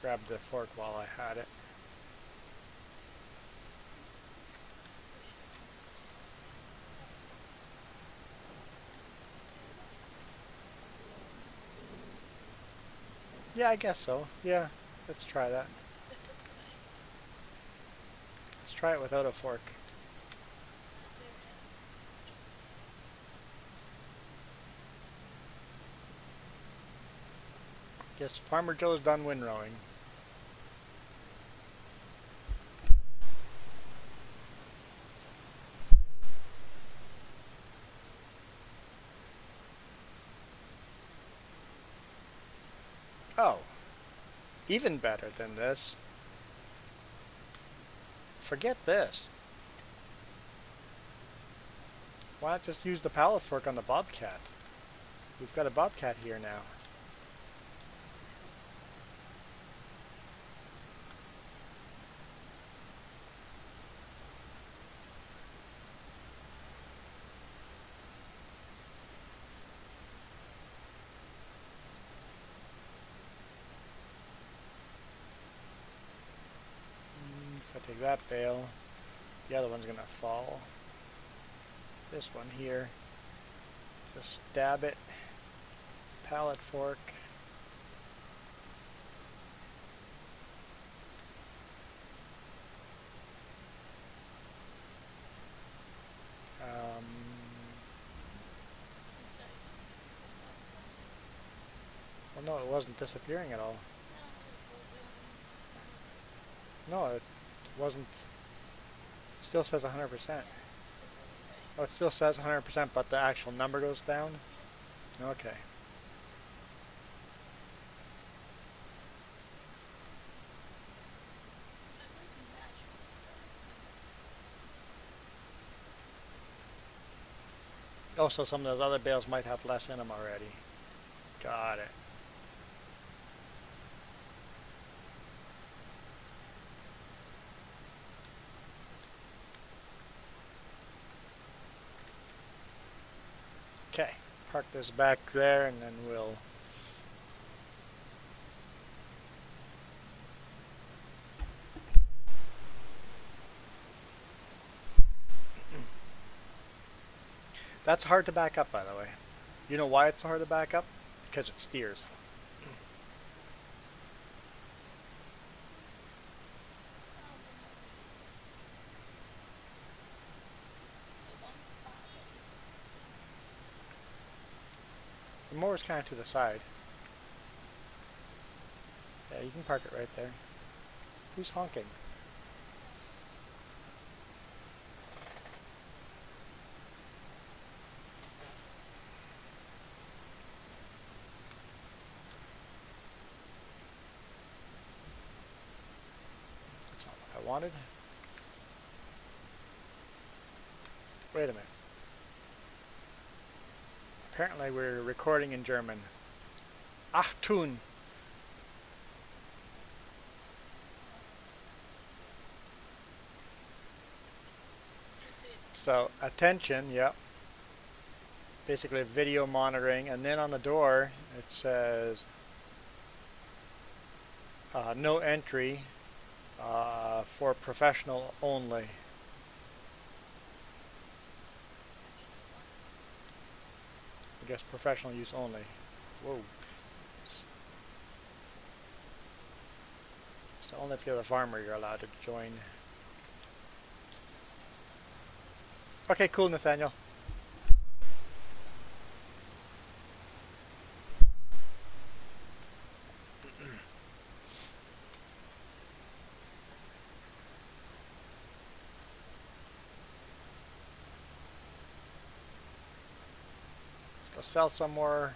grabbed the fork while I had it. Yeah, I guess so. Yeah, let's try that. Let's try it without a fork. Guess Farmer Joe's done windrowing. Oh, even better than this. Forget this. Why not just use the pallet fork on the bobcat? We've got a bobcat here now. If I take that bale, the other one's gonna fall. This one here, just stab it. Pallet fork. Well, no, it wasn't disappearing at all. No, it wasn't. It still says 100%. Oh, it still says 100%, but the actual number goes down? Okay. Oh, so some of those other bales might have less in them already. Got it. Okay, park this back there and then we'll That's hard to back up, by the way. You know why it's hard to back up? Because it steers. The mower's kind of to the side. Yeah, you can park it right there. Who's honking? That's not what I wanted. Wait a minute. Apparently we're recording in German. Achtung! So, attention, yep. Basically video monitoring, and then on the door it says no entry for professional only. I guess professional use only. Whoa. So only if you're the farmer you're allowed to join. Okay, cool, Nathaniel. Let's go sell some more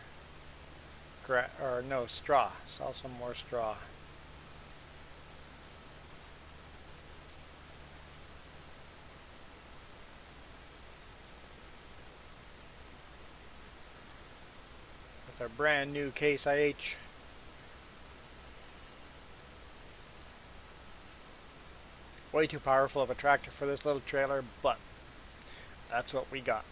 straw. Sell some more straw. With our brand new Case IH. Way too powerful of a tractor for this little trailer, but that's what we got.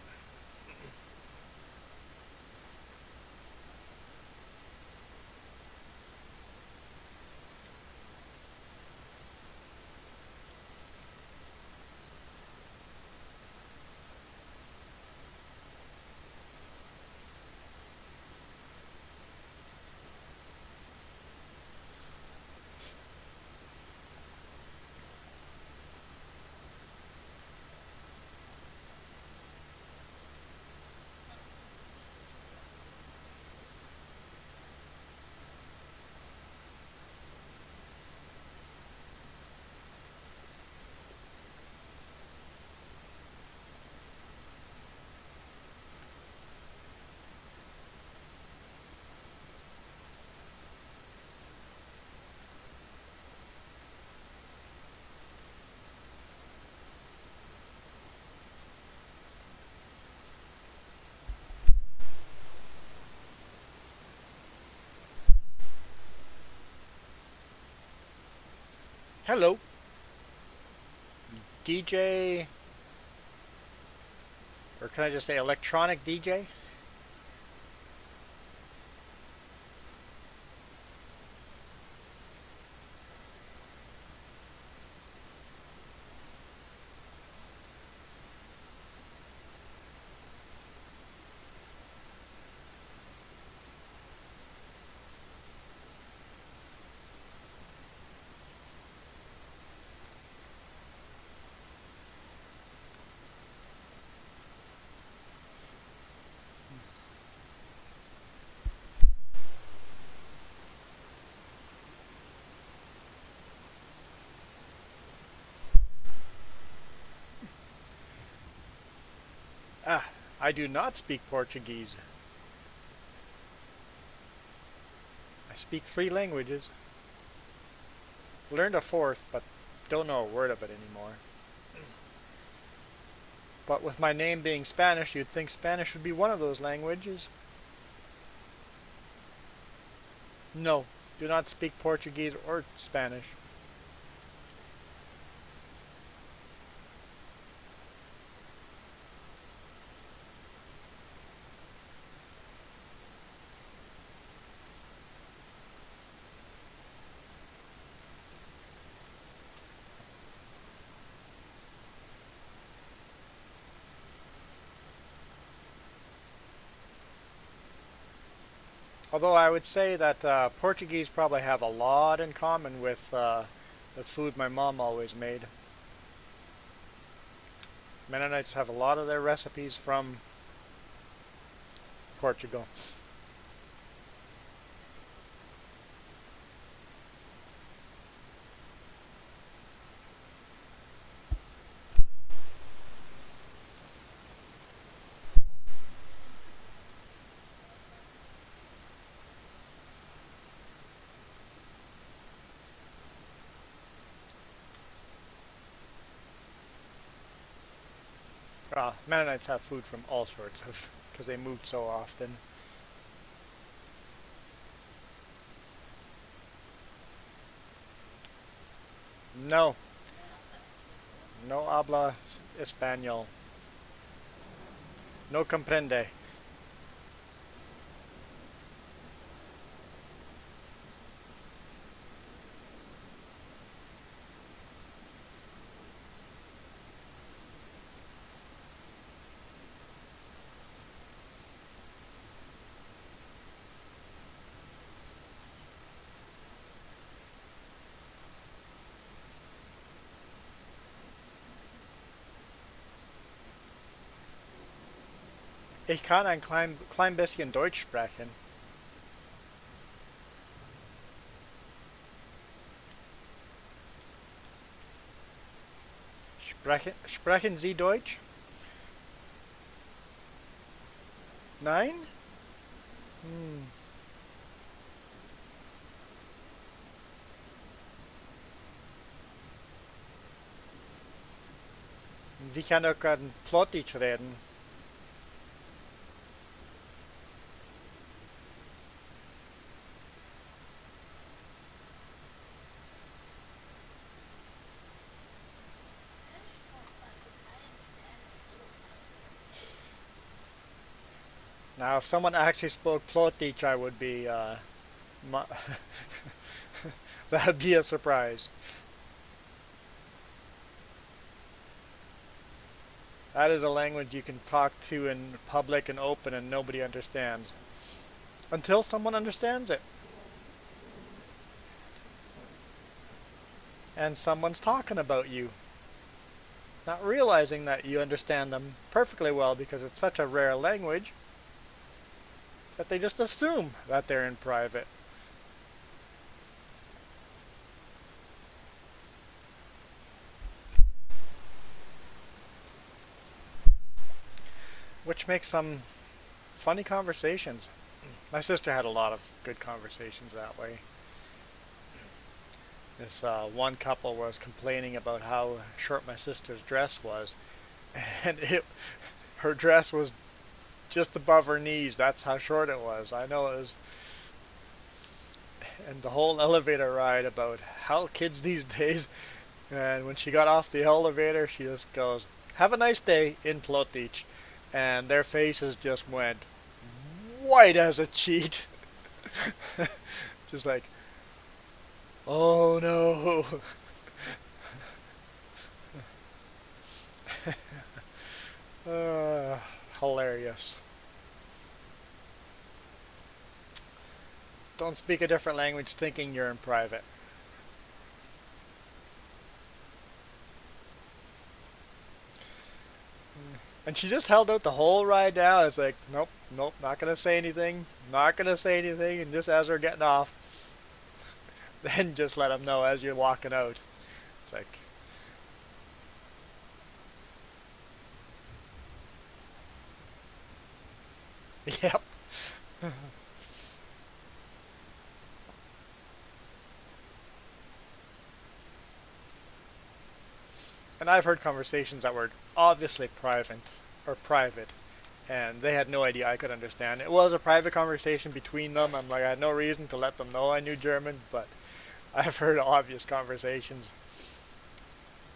Hello, DJ, or can I just say electronic DJ? Ah, I do not speak Portuguese. I speak 3 languages. Learned a 4th, but don't know a word of it anymore. But with my name being Spanish, you'd think Spanish would be one of those languages. No, do not speak Portuguese or Spanish. Although I would say that Portuguese probably have a lot in common with the food my mom always made. Mennonites have a lot of their recipes from Portugal. Mennonites have food from all sorts of, because they moved so often. No, no habla español. No comprende. Ich kann ein klein bisschen Deutsch sprechen. Sprechen Sie Deutsch? Nein? Hm. Wie kann ich ein Plottisch reden? Now, if someone actually spoke Plottisch, I would be, that'd be a surprise. That is a language you can talk to in public and open and nobody understands. Until someone understands it. And someone's talking about you. Not realizing that you understand them perfectly well because it's such a rare language that they just assume that they're in private. Which makes some funny conversations. My sister had a lot of good conversations that way. This one couple was complaining about how short my sister's dress was, and her dress was just above her knees. That's how short it was. I know it was. And the whole elevator ride about how kids these days. And when she got off the elevator, she just goes, "Have a nice day," in Plotich. And their faces just went white as a sheet. Just like, oh no. Hilarious. Don't speak a different language thinking you're in private. And she just held out the whole ride down. It's like, nope, nope, not gonna say anything, not gonna say anything. And just as we're getting off, then just let them know as you're walking out. It's like, yep. And I've heard conversations that were obviously private, and they had no idea I could understand. It was a private conversation between them. I'm like, I had no reason to let them know I knew German, but I've heard obvious conversations.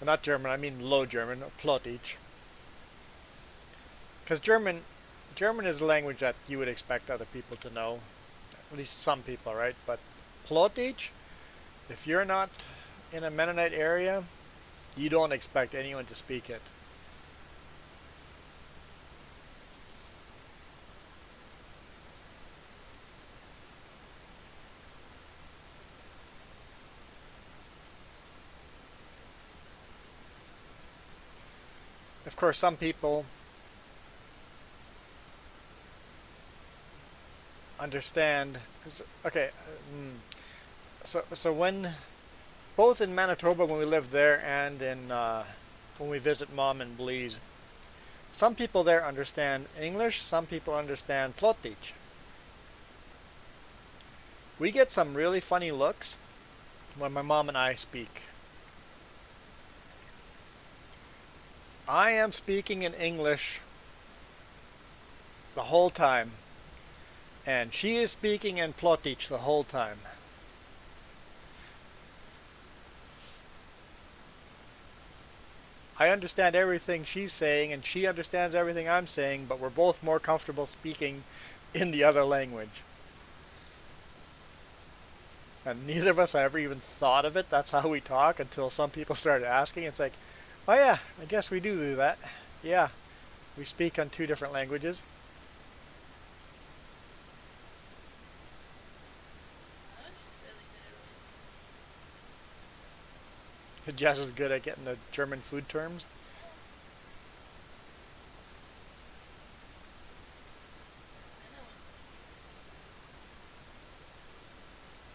Well, not German, I mean Low German, Plotich. Because German is a language that you would expect other people to know, at least some people, right? But Plotich, if you're not in a Mennonite area, you don't expect anyone to speak it. Of course, some people understand. Okay, so when both in Manitoba when we lived there and in when we visit Mom in Belize, some people there understand English. Some people understand Plotich. We get some really funny looks when my mom and I speak. I am speaking in English the whole time, and she is speaking in Plotich the whole time. I understand everything she's saying, and she understands everything I'm saying, but we're both more comfortable speaking in the other language. And neither of us ever even thought of it. That's how we talk until some people started asking. It's like, oh yeah, I guess we do that. Yeah, we speak on two different languages. Jess is good at getting the German food terms.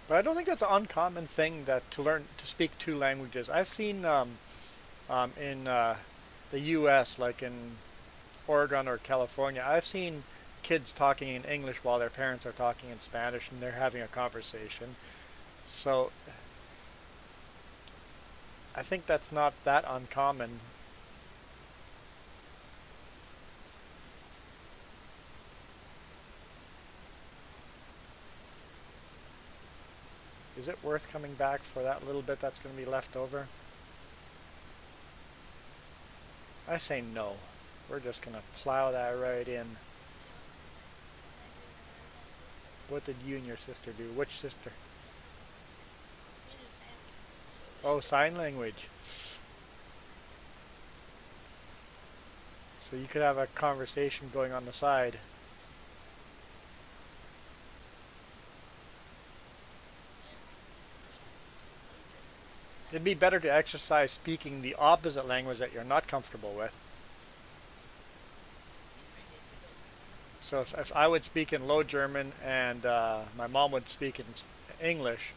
But I don't think that's an uncommon thing that to learn to speak two languages. I've seen in the U.S., like in Oregon or California, I've seen kids talking in English while their parents are talking in Spanish and they're having a conversation. So I think that's not that uncommon. Is it worth coming back for that little bit that's going to be left over? I say no. We're just going to plow that right in. What did you and your sister do? Which sister? Oh, sign language. So you could have a conversation going on the side. It'd be better to exercise speaking the opposite language that you're not comfortable with. So if I would speak in Low German and my mom would speak in English,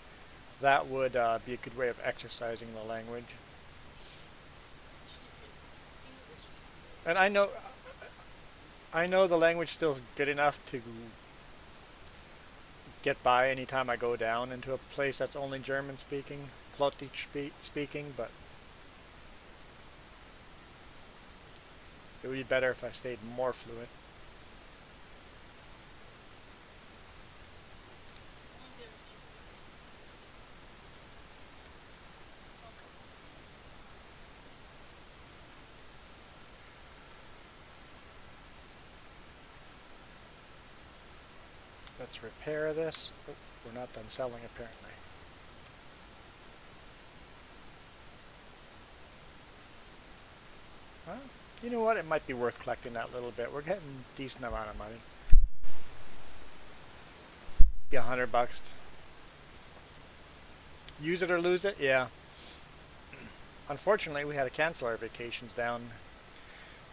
that would be a good way of exercising the language. And I know the language still good enough to get by anytime I go down into a place that's only German speaking, Plotich speaking, but it would be better if I stayed more fluent. Let's repair this. Oh, we're not done selling apparently. Well, you know what? It might be worth collecting that little bit. We're getting a decent amount of money. Be $100. Use it or lose it? Yeah. Unfortunately, we had to cancel our vacations down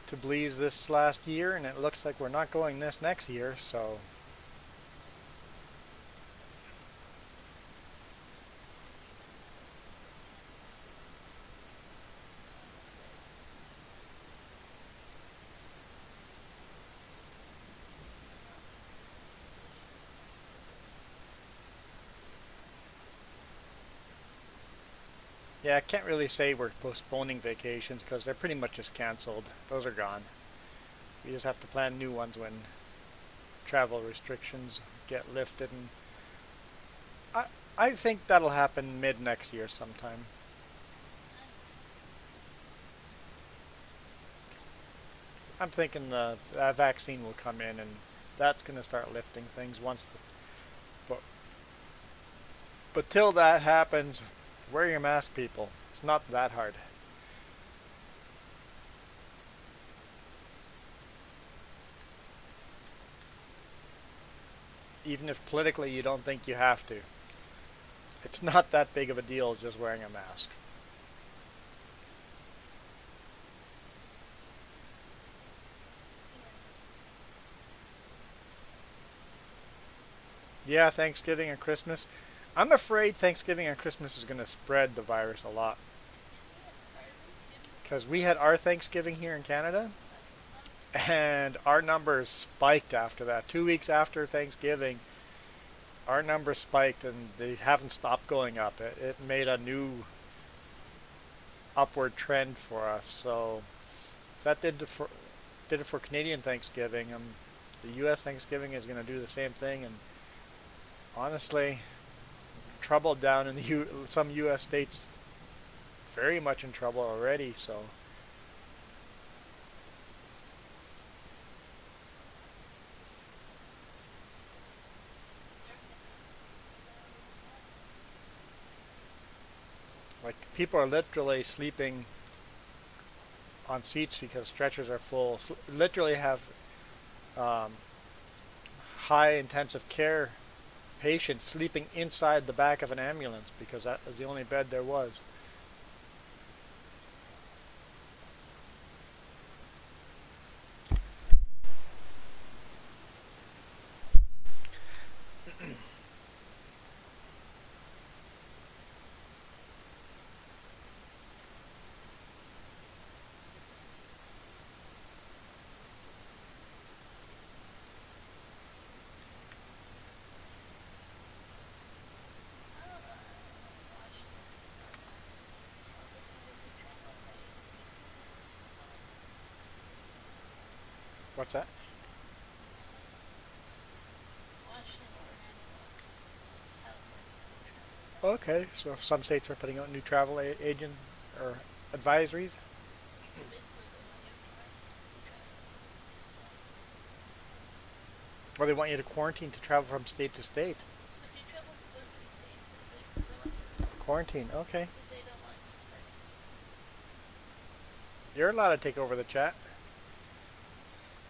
to Belize this last year, and it looks like we're not going this next year, so yeah, I can't really say we're postponing vacations because they're pretty much just canceled. Those are gone. We just have to plan new ones when travel restrictions get lifted, and I I think that'll happen mid next year sometime. I'm thinking the vaccine will come in and that's going to start lifting things once but but till that happens, wear your mask, people. It's not that hard. Even if politically you don't think you have to. It's not that big of a deal just wearing a mask. Yeah, Thanksgiving and Christmas. I'm afraid Thanksgiving and Christmas is going to spread the virus a lot. Because we had our Thanksgiving here in Canada, and our numbers spiked after that. 2 weeks after Thanksgiving, our numbers spiked, and they haven't stopped going up. It made a new upward trend for us. So that did it for Canadian Thanksgiving. The U.S. Thanksgiving is going to do the same thing, and honestly, trouble down in some U.S. states, very much in trouble already. So, like people are literally sleeping on seats because stretchers are full. Literally have um, high intensive care patients sleeping inside the back of an ambulance because that was the only bed there was. What's that? Okay, so some states are putting out new travel agent or advisories. Well, they want you to quarantine to travel from state to state. Quarantine, okay. You're allowed to take over the chat.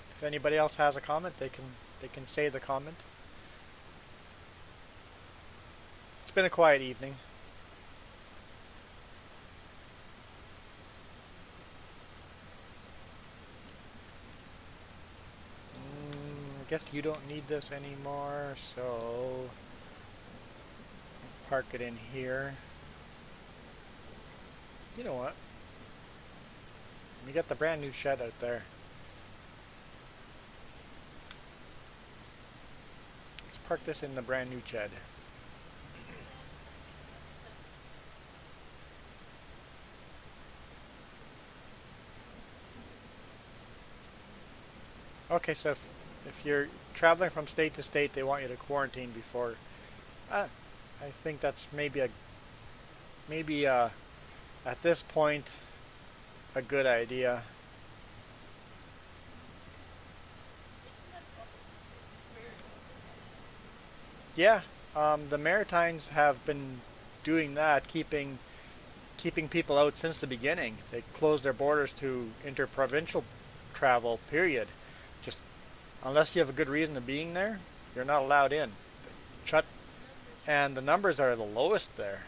If anybody else has a comment, they can say the comment. It's been a quiet evening. I guess you don't need this anymore, so park it in here. You know what? We got the brand new shed out there. Let's park this in the brand new shed. Okay, so if you're traveling from state to state, they want you to quarantine before. I think that's maybe at this point a good idea. Yeah, the Maritimes have been doing that, keeping people out since the beginning. They closed their borders to interprovincial travel. Period. Just unless you have a good reason of being there, you're not allowed in. Shut, and the numbers are the lowest there.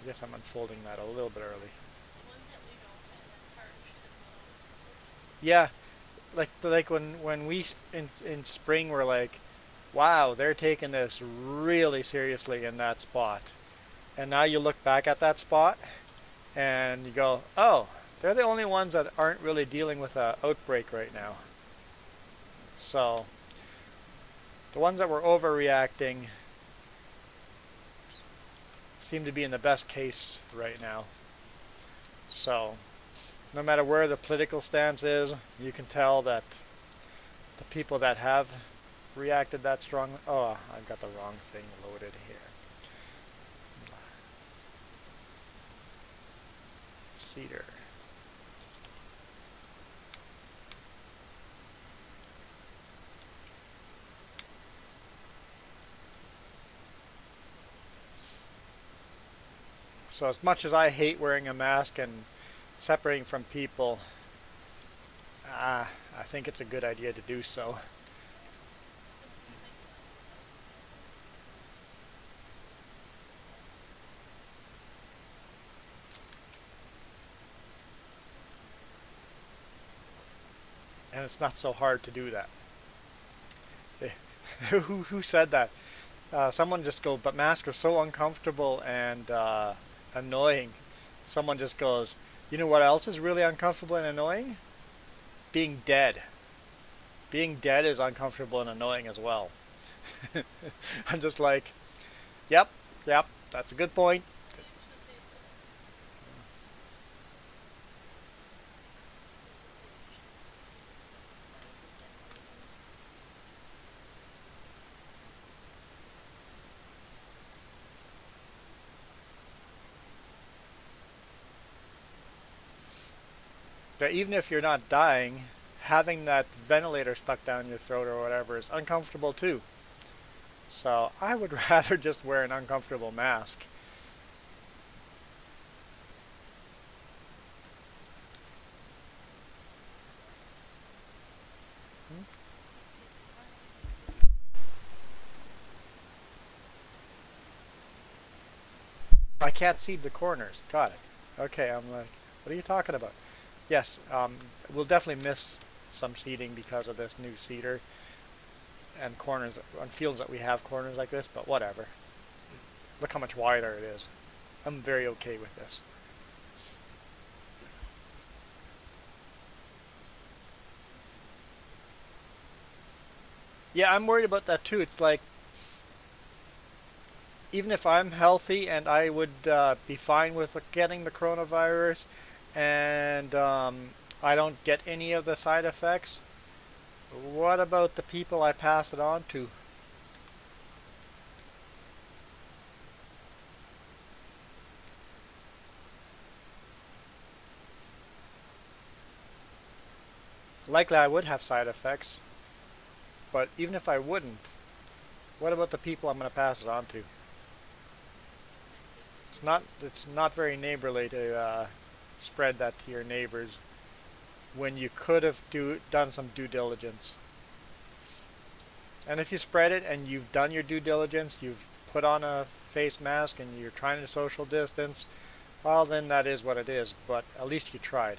I guess I'm unfolding that a little bit early. Yeah, like when we in spring were like, wow, they're taking this really seriously in that spot. And now you look back at that spot and you go, oh, they're the only ones that aren't really dealing with an outbreak right now. So the ones that were overreacting seem to be in the best case right now. So no matter where the political stance is, you can tell that the people that have reacted that strongly. Oh, I've got the wrong thing loaded here. Cedar. So as much as I hate wearing a mask and separating from people, I think it's a good idea to do so. And it's not so hard to do that. Who said that? Someone just go, but masks are so uncomfortable and annoying. Someone just goes, you know what else is really uncomfortable and annoying? Being dead. Being dead is uncomfortable and annoying as well. I'm just like, Yep, yep, that's a good point. But even if you're not dying, having that ventilator stuck down your throat or whatever is uncomfortable too. So I would rather just wear an uncomfortable mask. I can't see the corners. Got it. Okay, I'm like, what are you talking about? Yes, we'll definitely miss some seating because of this new seater and corners on fields that we have corners like this, but whatever. Look how much wider it is. I'm very okay with this. Yeah, I'm worried about that too. It's like, even if I'm healthy and I would be fine with getting the coronavirus and I don't get any of the side effects, what about the people I pass it on to? Likely I would have side effects, but even if I wouldn't, what about the people I'm going to pass it on to? It's not very neighborly to spread that to your neighbors when you could have done some due diligence. And if you spread it and you've done your due diligence, you've put on a face mask and you're trying to social distance, well then that is what it is, but at least you tried.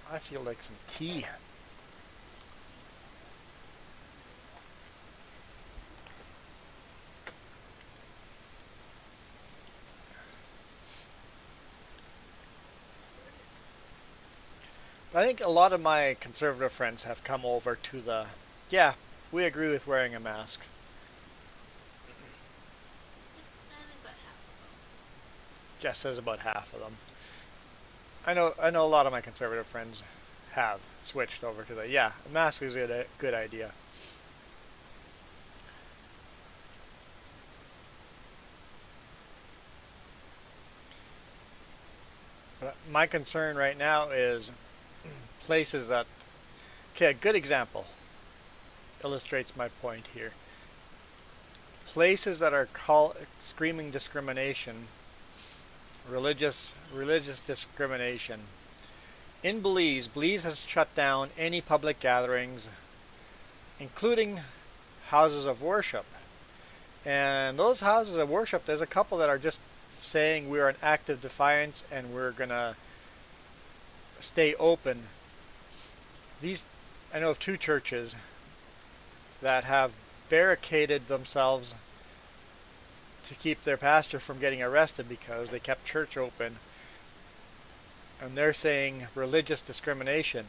I feel like some tea. I think a lot of my conservative friends have come over to the, yeah, we agree with wearing a mask. Jess says about half of them. I know a lot of my conservative friends have switched over to the, yeah, a mask is a good idea. But my concern right now is places that, okay, a good example illustrates my point here. Places that are screaming discrimination, religious discrimination. In Belize has shut down any public gatherings, including houses of worship. And those houses of worship, there's a couple that are just saying we're in active defiance and we're gonna stay open. These, I know of two churches that have barricaded themselves to keep their pastor from getting arrested because they kept church open. And they're saying religious discrimination.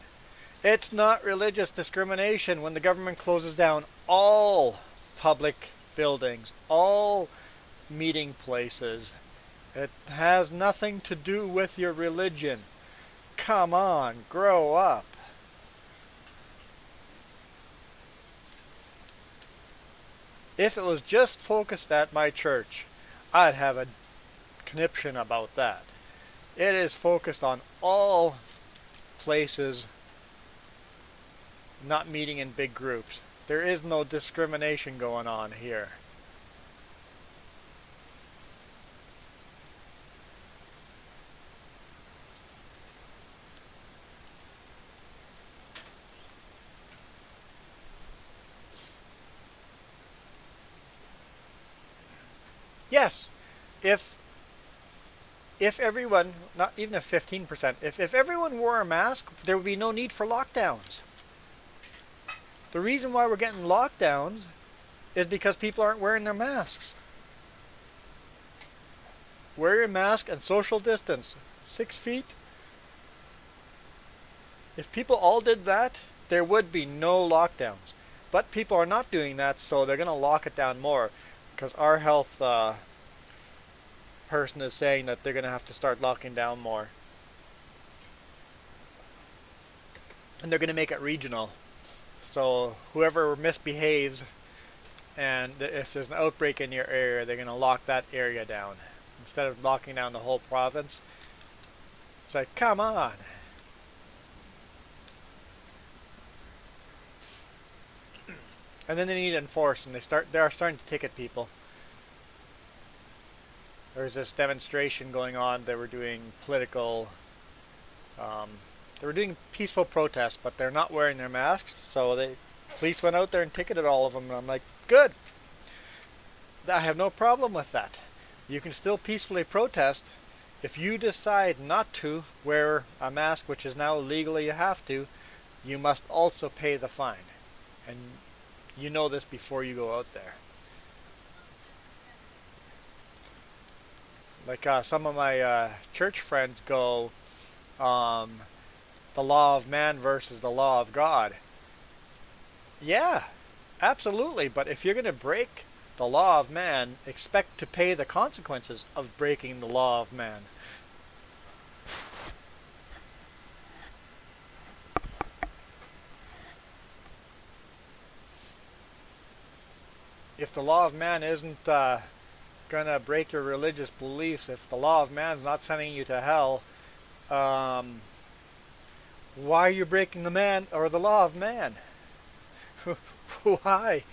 It's not religious discrimination when the government closes down all public buildings, all meeting places. It has nothing to do with your religion. Come on, grow up. If it was just focused at my church, I'd have a conniption about that. It is focused on all places not meeting in big groups. There is no discrimination going on here. Yes, if everyone, not even if 15%, if everyone wore a mask, there would be no need for lockdowns. The reason why we're getting lockdowns is because people aren't wearing their masks. Wear your mask and social distance. 6 feet. If people all did that, there would be no lockdowns. But people are not doing that, so they're going to lock it down more. Because our health person is saying that they're going to have to start locking down more. And they're going to make it regional. So whoever misbehaves, and if there's an outbreak in your area, they're going to lock that area down. Instead of locking down the whole province. It's like, come on. And then they need to enforce, and they are starting to ticket people. There's this demonstration going on. They were doing political, they were doing peaceful protests, but they're not wearing their masks. So police went out there and ticketed all of them. And I'm like, good. I have no problem with that. You can still peacefully protest. If you decide not to wear a mask, which is now legally you have to, you must also pay the fine. And you know this before you go out there. Like some of my church friends go, the law of man versus the law of God. Yeah, absolutely. But if you're going to break the law of man, expect to pay the consequences of breaking the law of man. If the law of man isn't gonna break your religious beliefs, if the law of man is not sending you to hell, why are you breaking the man or the law of man? Why?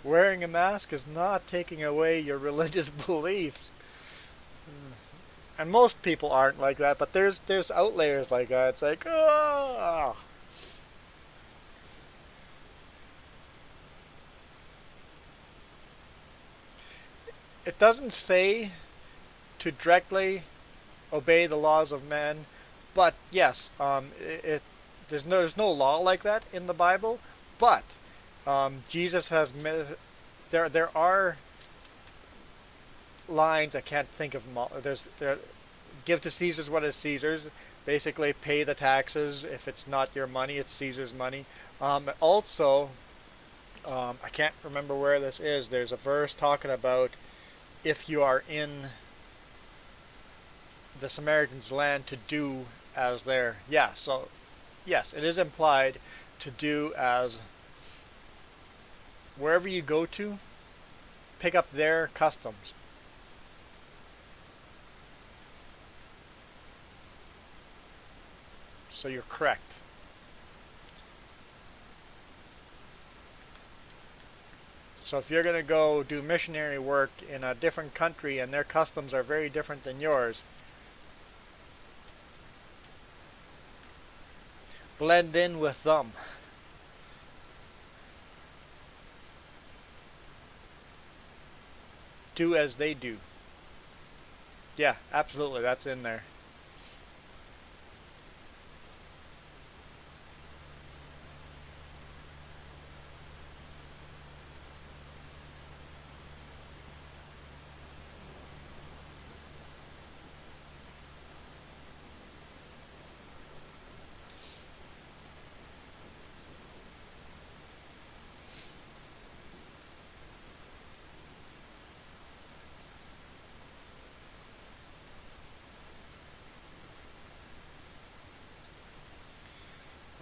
Wearing a mask is not taking away your religious beliefs. And most people aren't like that, but there's outliers like that. It's like, oh. It doesn't say to directly obey the laws of men, but yes, there's no law like that in the Bible. But Jesus has there are lines, I can't think of them all. Give to Caesar's what is Caesar's. Basically, pay the taxes. If it's not your money, it's Caesar's money. Also, I can't remember where this is. There's a verse talking about if you are in the Samaritan's land to do as their. Yeah, so yes, it is implied to do as wherever you go to, pick up their customs. So you're correct. So if you're going to go do missionary work in a different country and their customs are very different than yours, blend in with them. Do as they do. Yeah, absolutely, that's in there.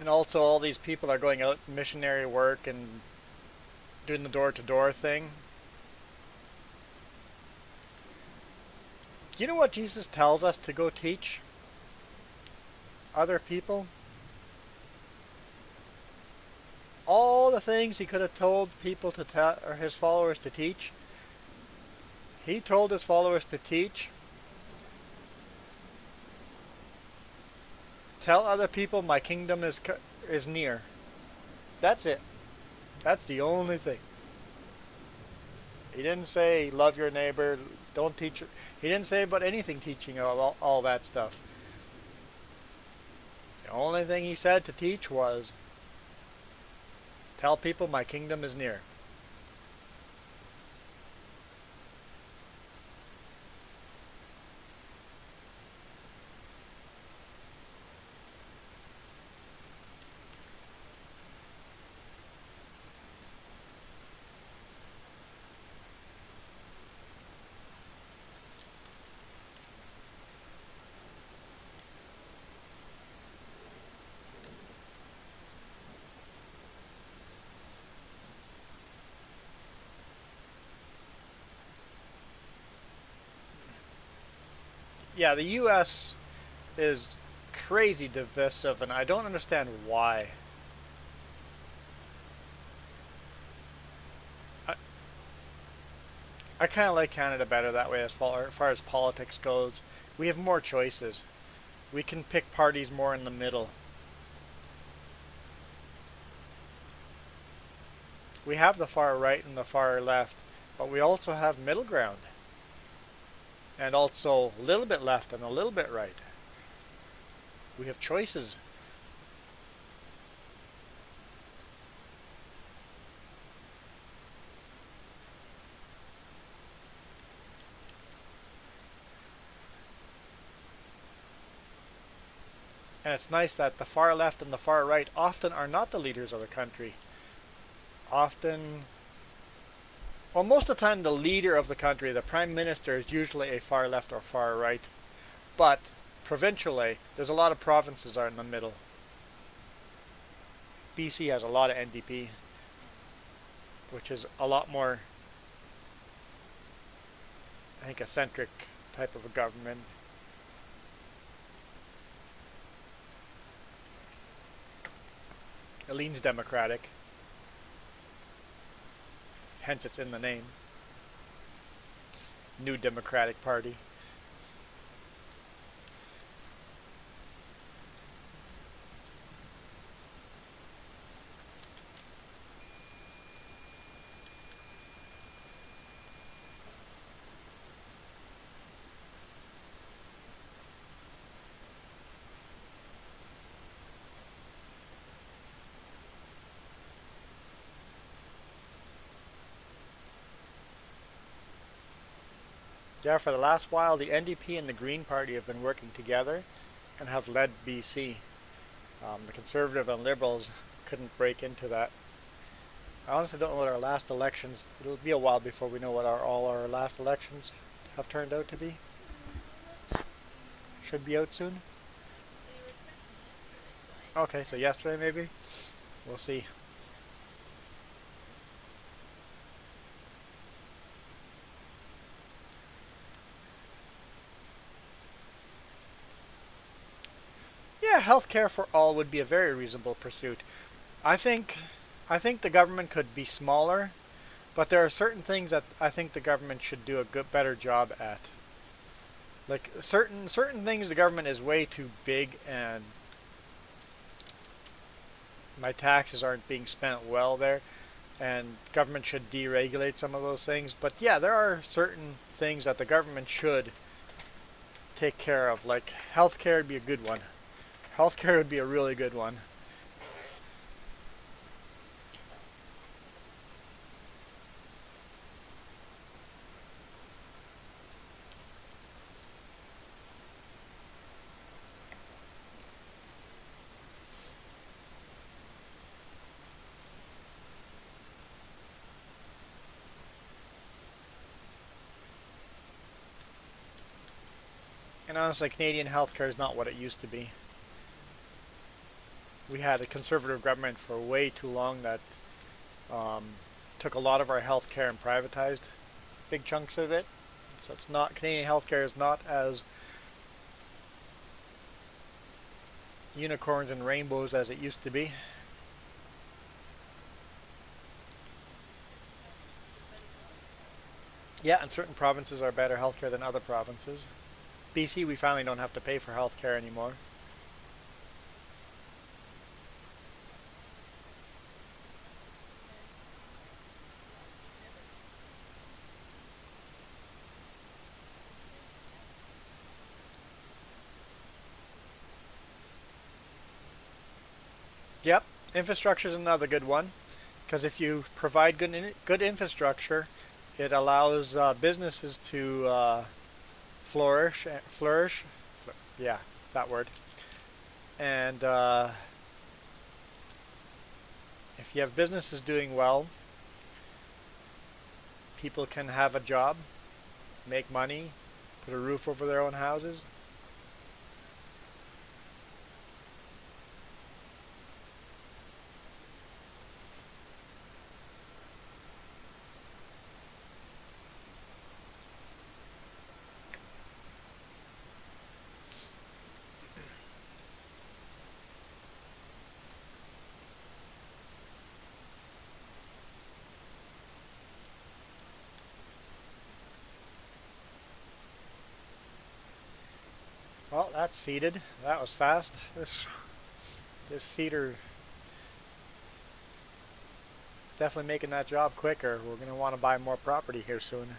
And also all these people are going out missionary work and doing the door-to-door thing. Do you know what Jesus tells us to go teach other people? All the things he could have told people to tell, or his followers to teach, he told his followers to teach. Tell other people my kingdom is near. That's it. That's the only thing. He didn't say love your neighbor, Don't teach. He didn't say about anything teaching all that stuff. The only thing he said to teach was, tell people my kingdom is near. Yeah, the U.S. is crazy divisive, and I don't understand why. I, I kind of like Canada better that way as far as politics goes. We have more choices. We can pick parties more in the middle. We have the far right and the far left, but we also have middle ground. And also a little bit left and a little bit right. We have choices. And it's nice that the far left and the far right often are not the leaders of the country. Often, well, most of the time the leader of the country, the prime minister, is usually a far left or far right. But provincially, there's a lot of provinces are in the middle. BC has a lot of NDP, which is a lot more, I think, eccentric type of a government. It leans democratic, hence it's in the name. New Democratic Party. Yeah, for the last while, the NDP and the Green Party have been working together and have led BC. The Conservative and Liberals couldn't break into that. I honestly don't know what our last elections. It'll be a while before we know what all our last elections have turned out to be. Should be out soon. Okay, so yesterday maybe. We'll see. Yeah, healthcare for all would be a very reasonable pursuit. I think I think the government could be smaller, but there are certain things that I think the government should do a better job at. Like certain things the government is way too big and my taxes aren't being spent well there and government should deregulate some of those things. But yeah, there are certain things that the government should take care of. Like healthcare would be a good one. Healthcare would be a really good one. And honestly, Canadian healthcare is not what it used to be. We had a conservative government for way too long that um, took a lot of our healthcare and privatized big chunks of it. So it's not Canadian healthcare is not as unicorns and rainbows as it used to be. Yeah, and certain provinces are better healthcare than other provinces. BC, we finally don't have to pay for healthcare anymore. Yep, infrastructure is another good one because if you provide good infrastructure, it allows businesses to flourish. Yeah, that word. And if you have businesses doing well, people can have a job, make money, put a roof over their own houses. Well, that's seeded. That was fast. This seeder is definitely making that job quicker. We're going to want to buy more property here soon.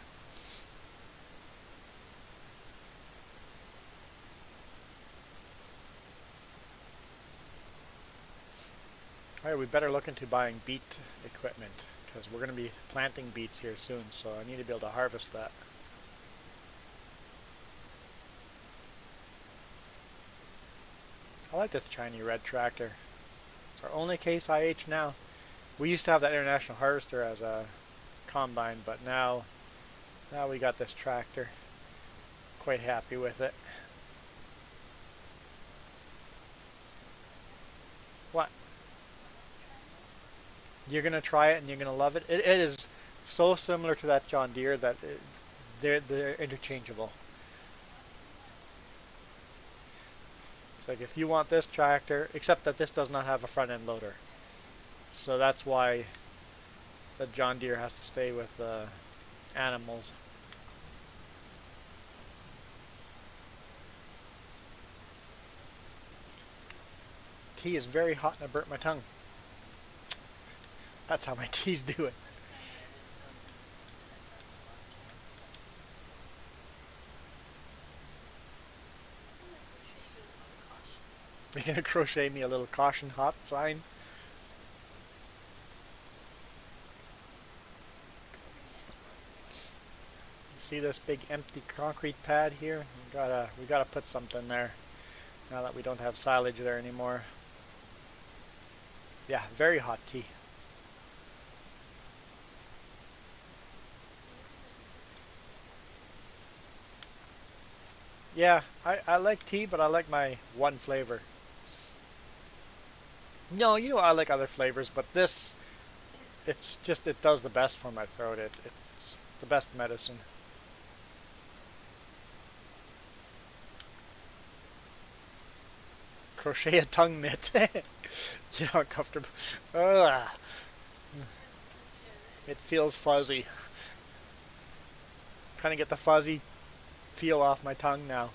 All right, we better look into buying beet equipment because we're going to be planting beets here soon, so I need to be able to harvest that. I like this shiny red tractor. It's our only Case IH now. We used to have that International Harvester as a combine, but now we got this tractor. Quite happy with it. What? You're gonna try it and you're gonna love it. It is so similar to that John Deere that they're interchangeable. It's like if you want this tractor, except that this does not have a front end loader, so that's why the John Deere has to stay with the animals. Tea is very hot and I burnt my tongue. That's how my tea's doing. You're gonna crochet me a little caution hot sign. See this big empty concrete pad here? We gotta put something there now that we don't have silage there anymore. Yeah, very hot tea. Yeah, I like tea, but I like my one flavor. No, you know I like other flavors, but this, it does the best for my throat. It's the best medicine. Crochet a tongue mitt. You're not comfortable. Ugh, it feels fuzzy. Kind of get the fuzzy feel off my tongue now.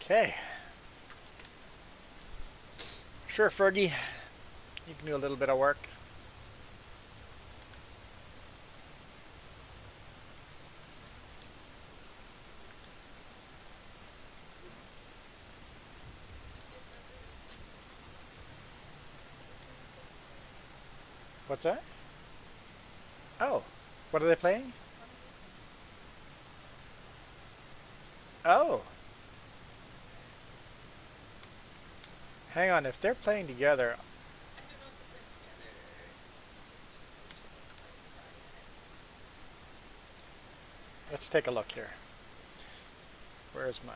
Okay. Sure, Fergie. You can do a little bit of work. What's that? Oh, what are they playing? Oh, hang on. If they're playing together, let's take a look here. Where's my...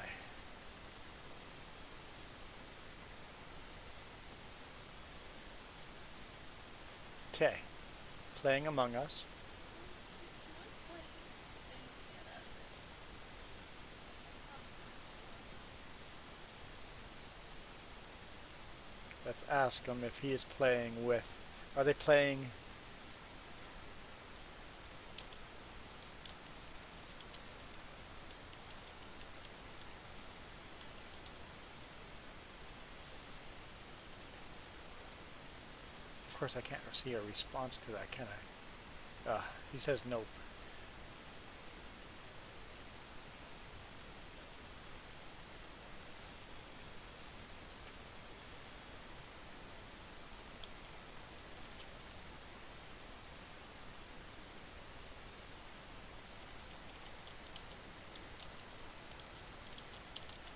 Okay, playing Among Us. Let's ask him if he is playing with... Are they playing... course, I can't see a response to that, can I? He says nope.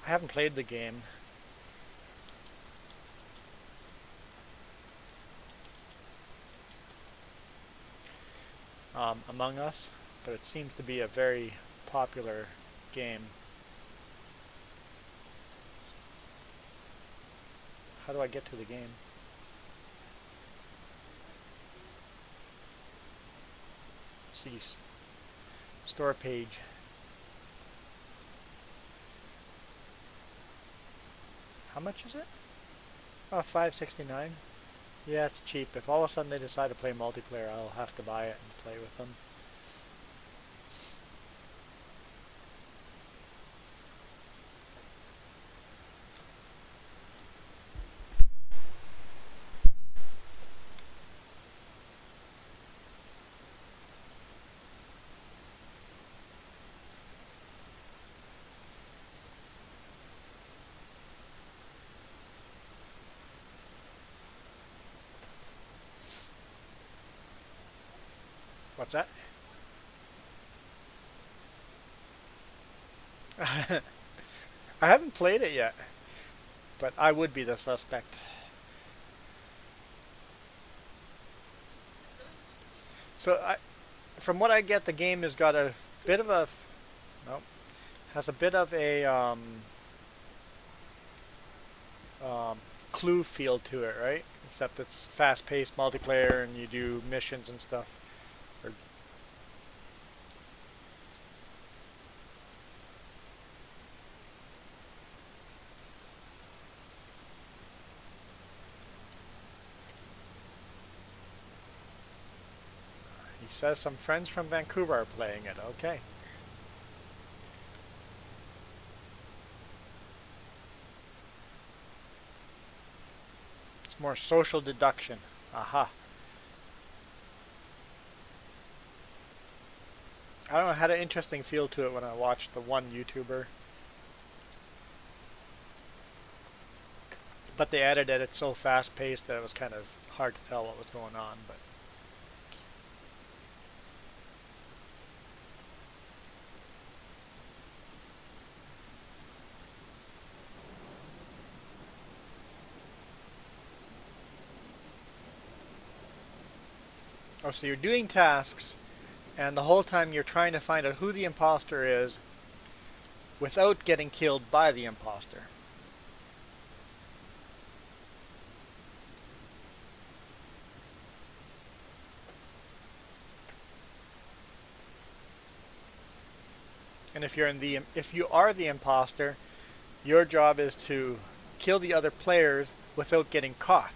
I haven't played the game. Among Us, but it seems to be a very popular game. How do I get to the game? Cease. Store page. How much is it? Oh, $5.69. Yeah, it's cheap. If all of a sudden they decide to play multiplayer, I'll have to buy it and play with them. What's that? I haven't played it yet, but I would be the suspect. So, from what I get, the game has got a bit of a, nope, has a bit of a Clue feel to it, right? Except it's fast-paced multiplayer and you do missions and stuff. Or he says some friends from Vancouver are playing it. Okay. It's more social deduction. Aha. I don't know, it had an interesting feel to it when I watched the one YouTuber. But they added that it's so fast-paced that it was kind of hard to tell what was going on. But oh, so you're doing tasks, and the whole time you're trying to find out who the imposter is without getting killed by the imposter. And if you are the imposter, your job is to kill the other players without getting caught.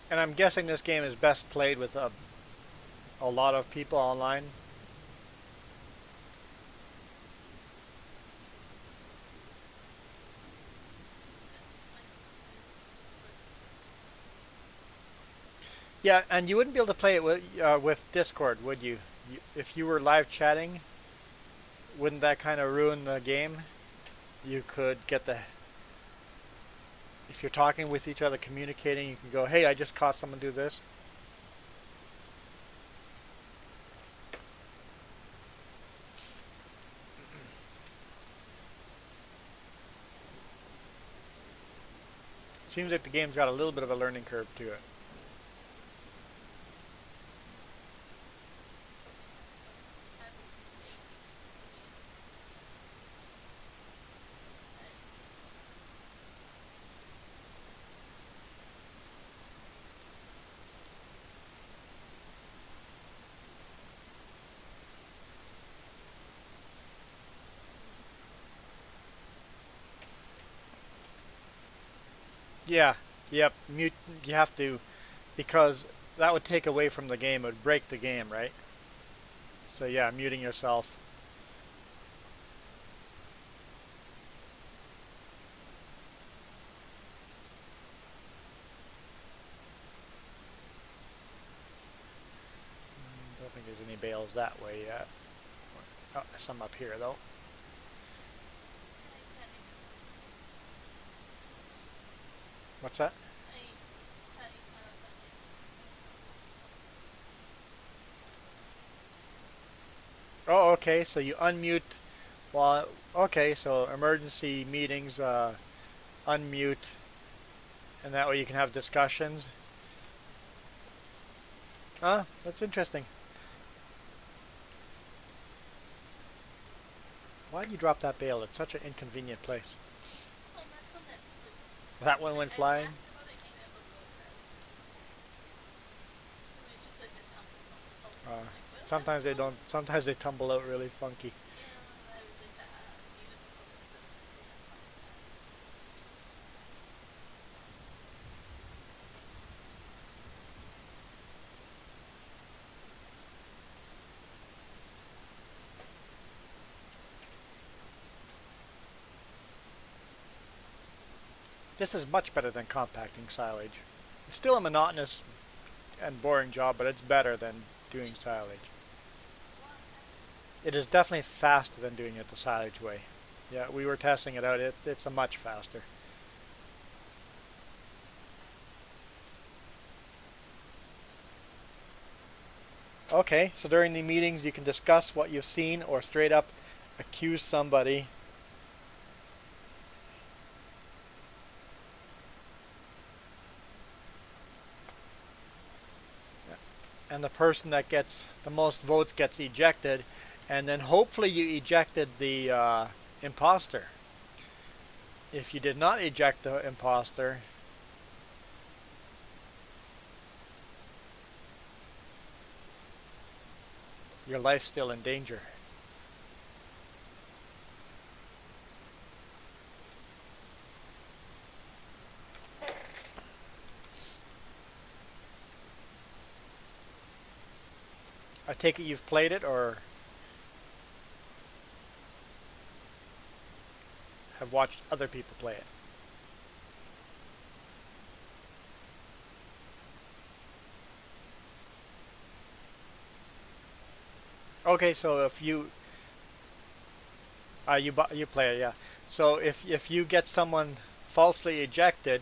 And I'm guessing this game is best played with a lot of people online. Yeah, and you wouldn't be able to play it with Discord, would you? If you were live chatting, wouldn't that kind of ruin the game? You could get the... If you're talking with each other, communicating, you can go, hey, I just caught someone do this. Seems like the game's got a little bit of a learning curve to it. Yeah, yep, mute, you have to, because that would take away from the game, it would break the game, right? So yeah, muting yourself. Don't think there's any bales that way yet. Oh, some up here though. What's that? Oh, okay, so you unmute while, okay, so emergency meetings, unmute, and that way you can have discussions. Huh? That's interesting. Why did you drop that bale? It's such an inconvenient place. That one went flying? Uh, sometimes they don't, sometimes they tumble out really funky. This is much better than compacting silage. It's still a monotonous and boring job, but it's better than doing silage. It is definitely faster than doing it the silage way. Yeah, we were testing it out. It's a much faster. Okay, so during the meetings you can discuss what you've seen or straight up accuse somebody. And the person that gets the most votes gets ejected, and then hopefully you ejected the imposter. If you did not eject the imposter, your life's still in danger. I take it you've played it or have watched other people play it. Okay, so if you you play it, yeah. So if you get someone falsely ejected,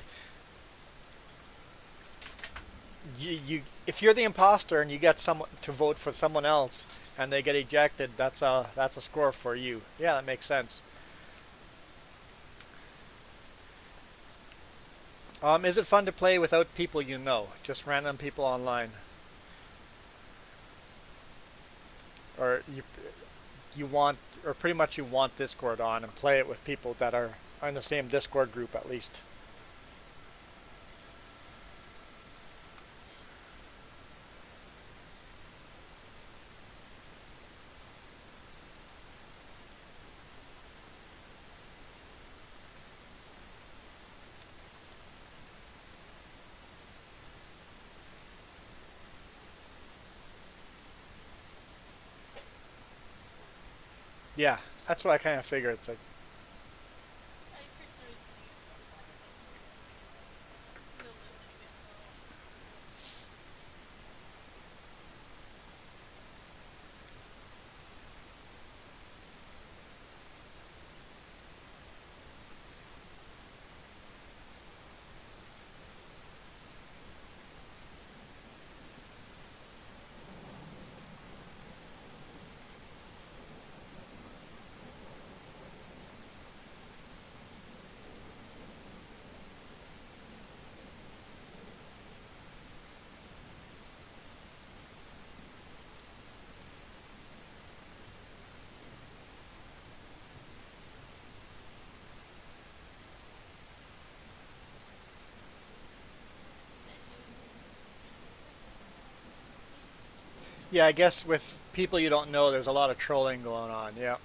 you if you're the imposter and you get someone to vote for someone else and they get ejected, that's a score for you. Yeah, that makes sense. Is it fun to play without people you know, just random people online, or you want, or pretty much you want Discord on and play it with people that are in the same Discord group at least? Yeah, that's what I kind of figured. It's like, yeah, I guess with people you don't know, there's a lot of trolling going on. Yeah.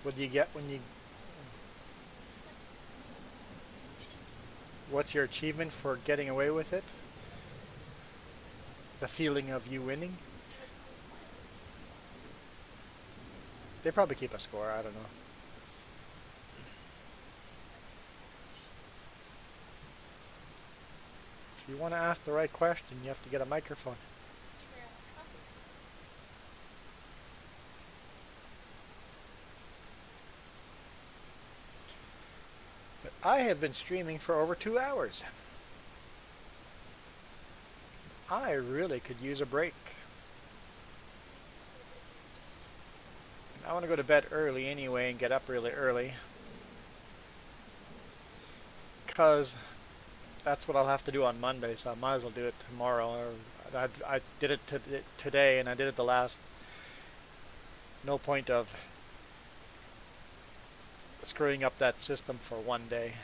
What do you get when you... What's your achievement for getting away with it? The feeling of you winning? They probably keep a score, I don't know. If you want to ask the right question, you have to get a microphone. But I have been streaming for over 2 hours. I really could use a break. I want to go to bed early anyway and get up really early. Because that's what I'll have to do on Monday, so I might as well do it tomorrow. I did it today, and I did it the last. No point of screwing up that system for one day.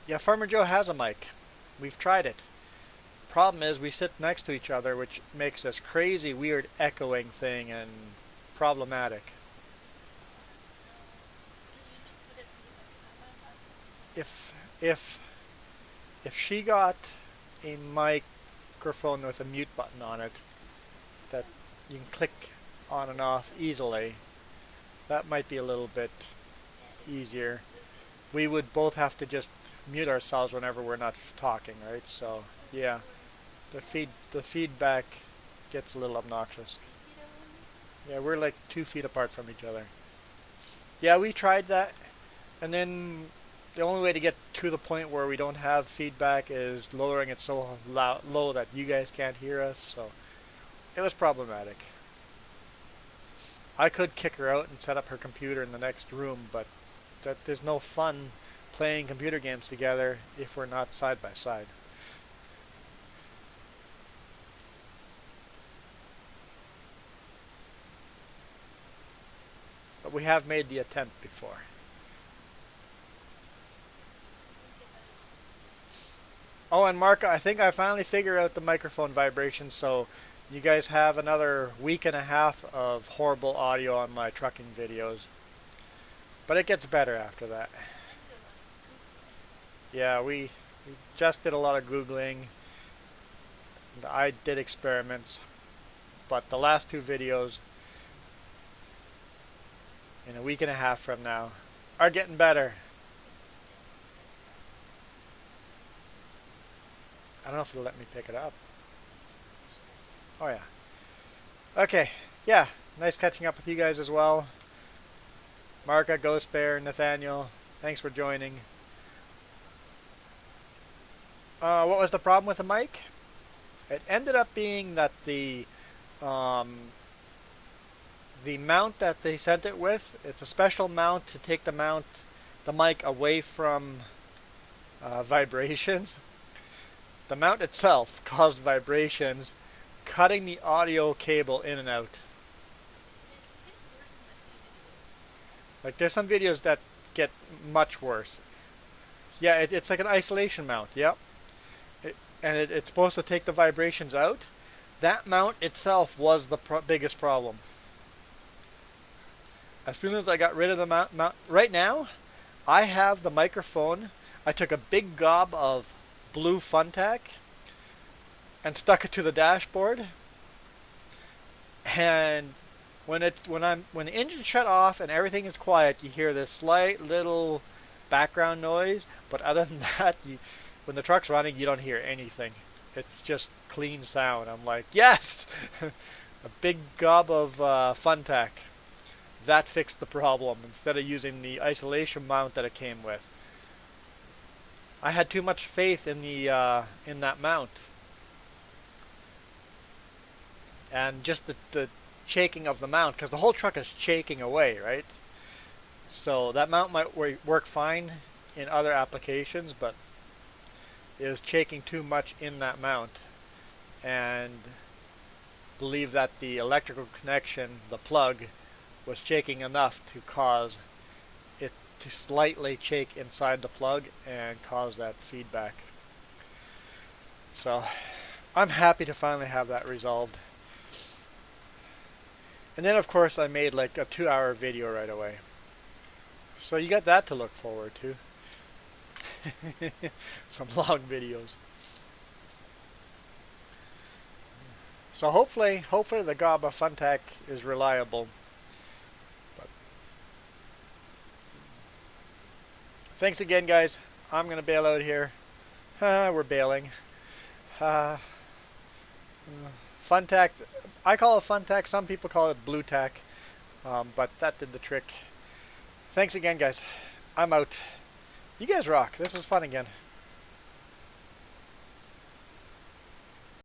Yeah, Farmer Joe has a mic. We've tried it. Problem is we sit next to each other, which makes this crazy weird echoing thing and problematic. If she got a microphone with a mute button on it that you can click on and off easily, that might be a little bit easier. We would both have to just mute ourselves whenever we're not talking, right? So yeah, the feedback gets a little obnoxious. Yeah, we're like 2 feet apart from each other. Yeah, we tried that, and then the only way to get to the point where we don't have feedback is lowering it so low that you guys can't hear us, so it was problematic. I could kick her out and set up her computer in the next room, but there's no fun playing computer games together if we're not side by side. But we have made the attempt before. Oh, and Mark, I think I finally figured out the microphone vibration, so you guys have another week and a half of horrible audio on my trucking videos. But it gets better after that. Yeah, we just did a lot of Googling. And I did experiments. But the last 2 videos, in a week and a half from now, are getting better. I don't know if it'll let me pick it up. Oh yeah. Okay, yeah, nice catching up with you guys as well. Marka, Ghost Bear, Nathaniel, thanks for joining. What was the problem with the mic? It ended up being that the mount that they sent it with, it's a special mount to take the mic away from vibrations. The mount itself caused vibrations, cutting the audio cable in and out. Like there's some videos that get much worse. Yeah, it's like an isolation mount, yep. It's supposed to take the vibrations out. That mount itself was the biggest problem. As soon as I got rid of the mount, right now, I have the microphone. I took a big gob of blue Funtac and stuck it to the dashboard. And when the engine shut off and everything is quiet, you hear this slight little background noise. But other than that, when the truck's running, you don't hear anything. It's just clean sound. I'm like, yes! A big gob of Funtac. That fixed the problem instead of using the isolation mount that it came with. I had too much faith in that mount. And just the shaking of the mount, because the whole truck is shaking away, right? So that mount might work fine in other applications, but it was shaking too much in that mount. And believe that the electrical connection, the plug, was shaking enough to cause it to slightly shake inside the plug and cause that feedback. So I'm happy to finally have that resolved. And then of course I made like a 2-hour video right away. So you got that to look forward to. Some long videos. So hopefully the GABA Funtac is reliable. But thanks again, guys. I'm gonna bail out here. We're bailing. Funtac, I call it Funtac. Some people call it Blue Tack, but that did the trick. Thanks again, guys. I'm out. You guys rock. This was fun again.